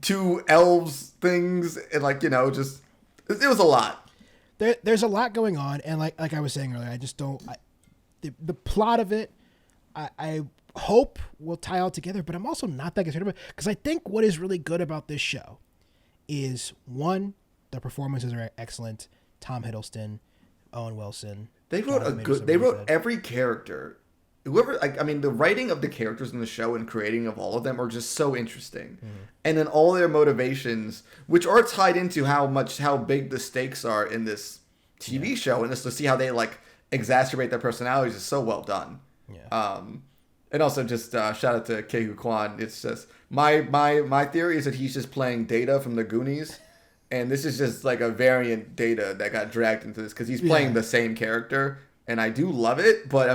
2 elves things, and like, it was a lot. There's a lot going on, and like I was saying earlier, I just don't the plot of it I hope will tie all together, but I'm also not that concerned about it because I think what is really good about this show is, one, the performances are excellent. Tom Hiddleston, Owen Wilson. They wrote every character. The writing of the characters in the show and creating of all of them are just so interesting. Mm-hmm. And then all their motivations, which are tied into how big the stakes are in this TV show, and just to see how they like exacerbate their personalities is so well done. Yeah. And also just shout out to Ke Kwan. It's just my theory is that he's just playing Data from the Goonies, and this is just like a variant Data that got dragged into this because he's playing the same character, and I do love it, but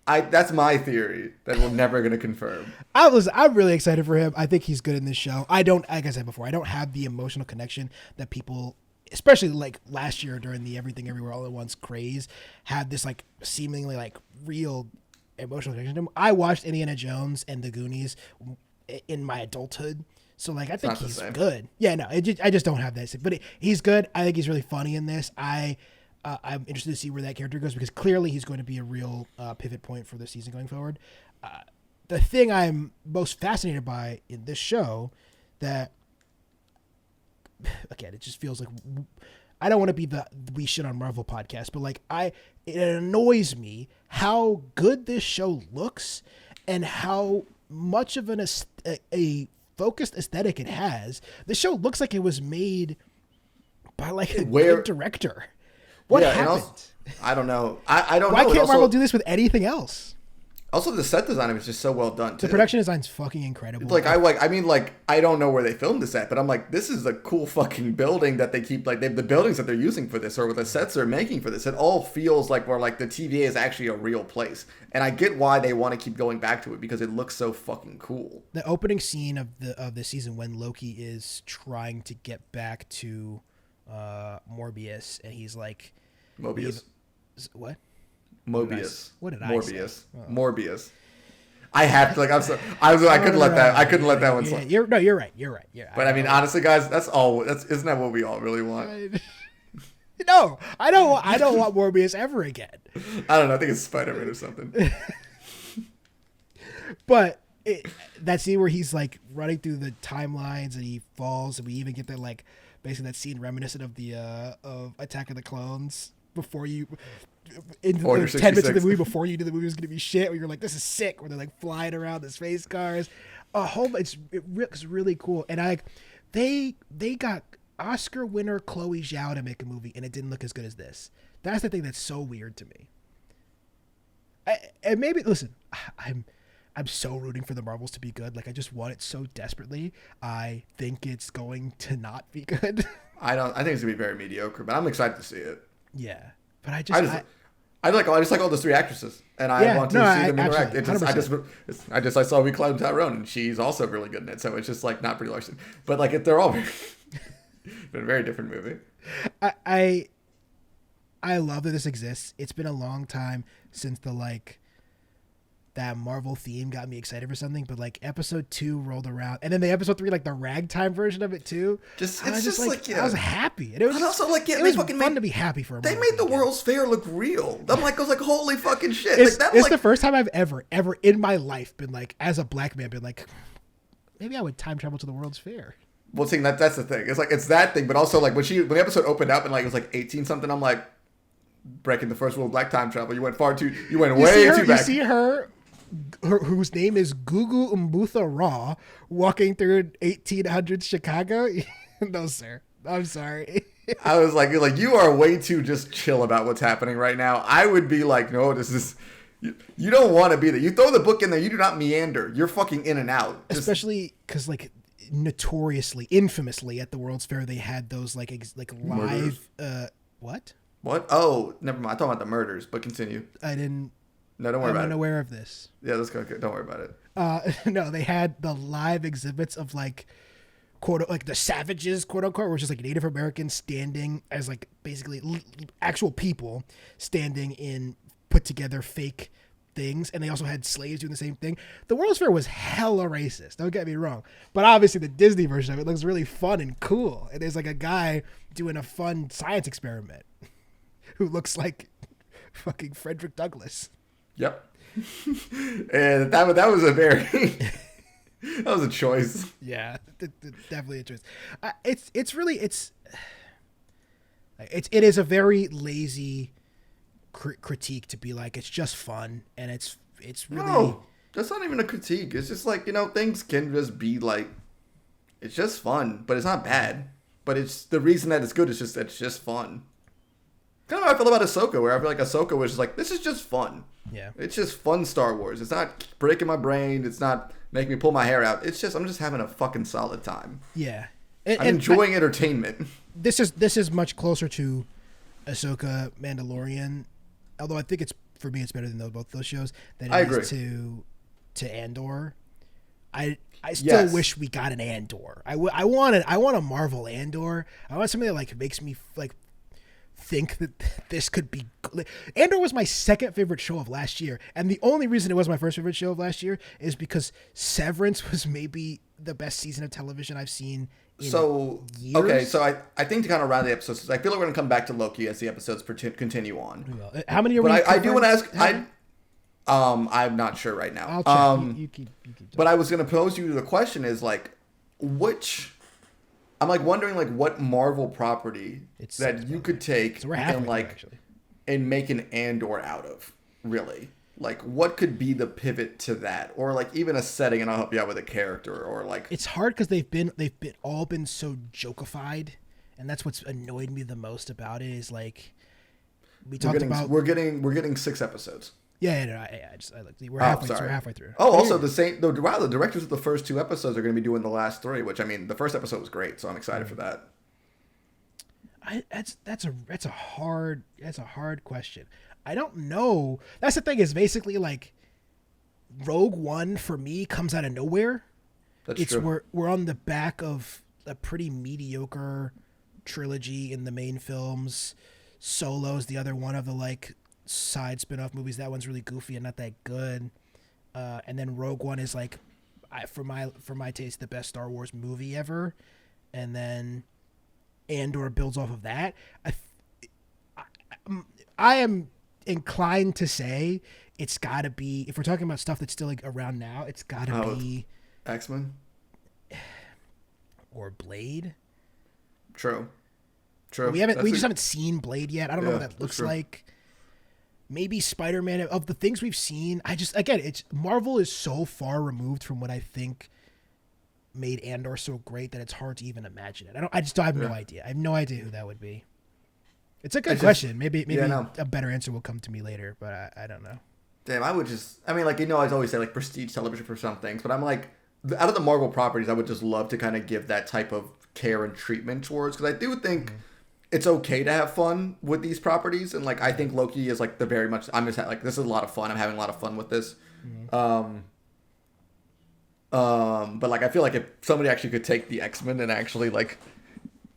That's my theory that we're never going to confirm. I'm really excited for him. I think he's good in this show. I don't, like I said before, I don't have the emotional connection that people, especially like last year during the Everything Everywhere All at Once craze, had this like seemingly like real emotional connection to him. I watched Indiana Jones and The Goonies in my adulthood. So like I think he's good. Yeah, no, I just don't have that. But he's good. I think he's really funny in this. I'm interested to see where that character goes because clearly he's going to be a real pivot point for the season going forward. The thing I'm most fascinated by in this show that, again, it just feels like I don't want to be the We Shit on Marvel podcast, but like it annoys me how good this show looks and how much of a focused aesthetic it has. The show looks like it was made by like a good director. What happened? Also, I don't know. I don't know. Why can't Marvel do this with anything else? Also, the set design is just so well done, too. The production design's fucking incredible. Like, I don't know where they filmed this at, but I'm like, this is a cool fucking building that they keep, like, the buildings that they're using for this, or the sets they're making for this, it all feels like where, like, the TVA is actually a real place. And I get why they want to keep going back to it, because it looks so fucking cool. The opening scene of the season when Loki is trying to get back to Morbius, and he's like... Mobius. What? Mobius. What did I Morbius. say? Oh. Morbius. I have to like. I couldn't let that. I couldn't let that one slip. You're right. Yeah. But I mean, honestly, guys, isn't that what we all really want? No, I don't want Morbius ever again. I don't know. I think it's Spider-Man or something. But that scene where he's like running through the timelines and he falls, and we even get that like basically that scene reminiscent of the of Attack of the Clones before you. In the 10 minutes of the movie before you knew the movie was going to be shit, where you're like, this is sick, where they're like flying around the space cars. It's really cool. And they got Oscar winner Chloe Zhao to make a movie, and it didn't look as good as this. That's the thing that's so weird to me. And maybe, listen, I'm so rooting for the Marvels to be good. Like, I just want it so desperately. I think it's going to not be good. I think it's going to be very mediocre, but I'm excited to see it. Yeah. But I just like all those three actresses, and I want to see them interact. I saw We Cloud Tyrone, and she's also really good in it. So it's just like not Brie Larson, but like they're all been a very different movie. I love that this exists. It's been a long time since that Marvel theme got me excited for something, but like episode 2 rolled around, and then the episode 3, like the ragtime version of it too. I was happy, and it was fun to be happy for a moment. They made the World's Fair look real. I was like, holy fucking shit! It's the first time I've ever in my life been like, as a black man, been like, maybe I would time travel to the World's Fair. Well, see, that's the thing. It's like it's that thing, but also like when the episode opened up and like it was like 18 something, I'm like, breaking the first rule of black time travel. You went way too back. You see her whose name is Gugu Mbutha Raw, walking through 1800s Chicago. No, sir. I'm sorry. I was like, you are way too just chill about what's happening right now. I would be like, no, this is... You don't want to be there. You throw the book in there. You do not meander. You're fucking in and out. Especially because, like, notoriously, infamously, at the World's Fair, they had those, like live... What? What? Oh, never mind. I'm talking about the murders, but continue. I didn't... No, don't worry about it. I'm unaware of this. Yeah, let's go. Don't worry about it. No, they had the live exhibits of like, quote, like the savages, quote unquote, which is like Native Americans standing as like basically actual people standing in put together fake things, and they also had slaves doing the same thing. The World's Fair was hella racist. Don't get me wrong, but obviously the Disney version of it looks really fun and cool. And there's like a guy doing a fun science experiment who looks like fucking Frederick Douglass. Yep. And that was a very that was a choice. Yeah, definitely a choice. It is a very lazy critique to be like, it's just fun, and it's really... No, that's not even a critique. It's just like, things can just be like, it's just fun, but it's not bad. But it's the reason that it's good is just it's just fun. Kind of how I feel about Ahsoka, where I feel like Ahsoka was just like, this is just fun. Yeah. It's just fun Star Wars. It's not breaking my brain. It's not making me pull my hair out. It's just, I'm just having a fucking solid time. Yeah. I'm enjoying entertainment. This is much closer to Ahsoka Mandalorian, although I think it's for me, it's better than both those shows than I it agree. is to Andor. I still wish we got an Andor. I want a Marvel Andor. I want something that like makes me like think that this could be good. Andor was my second favorite show of last year, and the only reason it was my first favorite show of last year is because Severance was maybe the best season of television I've seen in years. Okay, so I think to kind of round the episodes, I feel like we're gonna come back to Loki as the episodes continue on. How many are we? But I do want to ask. I'm not sure right now. I'll check. You keep but I was gonna pose you the question is like, which. I'm like wondering like what Marvel property that you could take and like and make an Andor out of, really. Like what could be the pivot to that, or like even a setting, and I'll help you out with a character, or like it's hard because they've all been so jokeified, and that's what's annoyed me the most about it is like we're getting 6 episodes. Yeah, we're halfway through. Oh, also the directors of the first 2 episodes are going to be doing the last 3, which I mean, the first episode was great, so I'm excited for that. That's a hard question. I don't know. That's the thing is basically like Rogue One for me comes out of nowhere. That's true. We're on the back of a pretty mediocre trilogy in the main films. Solo's the other one of the like side spin-off movies. That one's really goofy and not that good. And then Rogue One is like, for my taste, the best Star Wars movie ever. And then Andor builds off of that. I am inclined to say it's got to be, if we're talking about stuff that's still like around now, it's got to be X-Men or Blade. True. We just haven't seen Blade yet. I don't know what that looks like. Maybe Spider-Man. Of the things we've seen, it's Marvel is so far removed from what I think made Andor so great that it's hard to even imagine it. I have no idea. I have no idea who that would be. It's a good question. Maybe a better answer will come to me later, but I don't know. Damn, I always say like prestige television for some things, but I'm like, out of the Marvel properties, I would just love to kind of give that type of care and treatment towards, because I do think it's okay to have fun with these properties, and like I think Loki is like I'm just like, this is a lot of fun. I'm having a lot of fun with this. But like I feel like if somebody actually could take the X-Men and actually like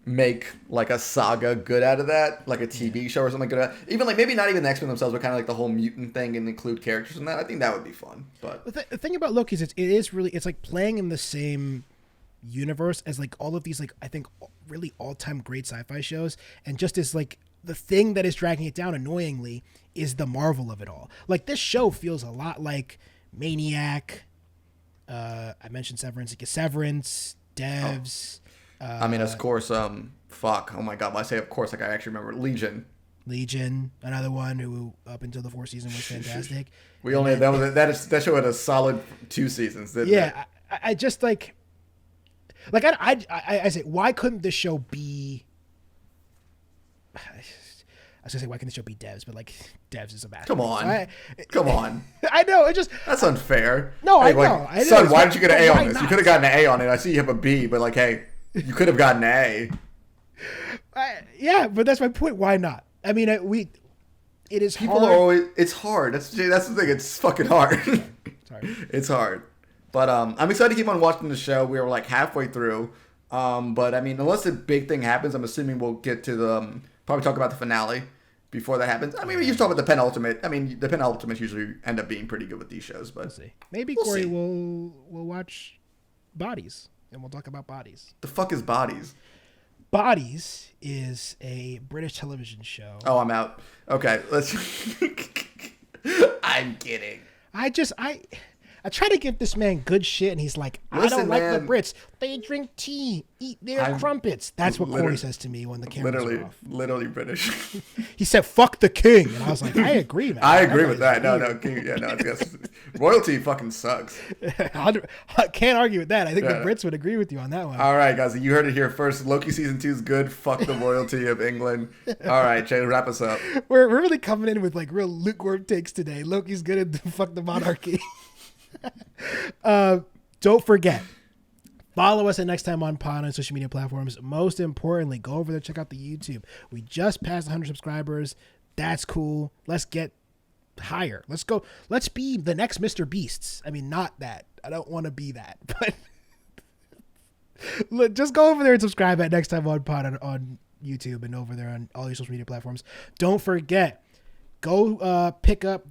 make like a saga good out of that, like a TV show or something good out of that. Even like maybe not even the X-Men themselves, but kind of like the whole mutant thing and include characters in that. I think that would be fun. But the thing about Loki is it's like playing in the same universe as like all of these like I think really all-time great sci-fi shows, and just as like the thing that is dragging it down annoyingly is the Marvel of it all. Like this show feels a lot like Maniac. I mentioned Severance, Devs. I mean, of course, fuck. Oh my god, when I say of course, like I actually remember Legion, another one who up until the 4th season was fantastic. That show had a solid 2 seasons. Didn't it? I just like I say, why couldn't this show be? I was gonna say, why can't this show be Devs? But like, Devs is a bad. Come on. I know. It just that's unfair. No, hey, I know. Like, son, why didn't you get an A on this? You could have gotten an A on it. I see you have a B, but like, hey, you could have gotten an A. Yeah, but that's my point. Why not? I mean, it is. People hard. are always. It's hard. That's the thing. It's fucking hard. It's hard. But I'm excited to keep on watching the show. We were like halfway through. But I mean, unless a big thing happens, I'm assuming we'll get to the probably talk about the finale before that happens. I mean, we used to talk about the penultimate. I mean, the penultimates usually end up being pretty good with these shows. But we'll see. Maybe Corey will watch Bodies, and we'll talk about Bodies. The fuck is Bodies? Bodies is a British television show. Oh, I'm out. Okay, let's. I'm kidding. I try to give this man good shit, and he's like, I don't like the Brits. They drink tea, eat their crumpets. That's what Corey says to me when the cameras are off. Literally British. He said, fuck the king. And I was like, I agree, man. I agree with that. No, king. Yeah, no, royalty fucking sucks. I can't argue with that. I think the Brits would agree with you on that one. All right, guys. You heard it here first. Loki season 2 is good. Fuck the royalty of England. All right, Jay, wrap us up. We're really coming in with like real lukewarm takes today. Loki's good at fuck the monarchy. Don't forget, follow us at Next Time on Pod on social media platforms. Most importantly, go over there, check out the YouTube. We just passed 100 subscribers. That's cool. Let's get higher. Let's go. Let's be the next Mr. Beasts. I mean, not that. I don't want to be that, but just go over there and subscribe at Next Time on Pod on YouTube and over there on all your social media platforms. Don't forget, go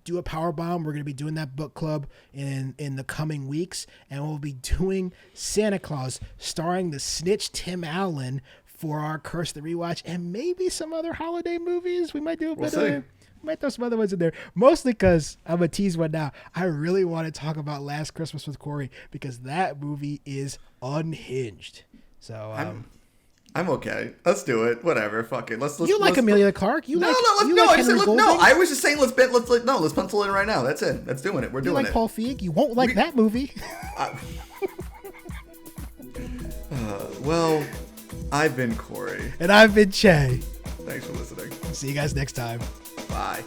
do a Powerbomb. We're going to be doing that book club in the coming weeks, and we'll be doing Santa Claus starring the snitch Tim Allen for our Curse the Rewatch, and maybe some other holiday movies. We might do a bit of might throw some other ones in there, mostly because I'm going to tease one now. I really want to talk about Last Christmas with Cory because that movie is unhinged. So I'm okay. Let's do it. Whatever. Fuck it. Let's. You like Amelia Clarke? I was just saying. Let's pencil it in right now. That's it. That's doing it. We're doing it. You like Paul Feig? You won't like that movie. Well, I've been Cory. And I've been Che. Thanks for listening. See you guys next time. Bye.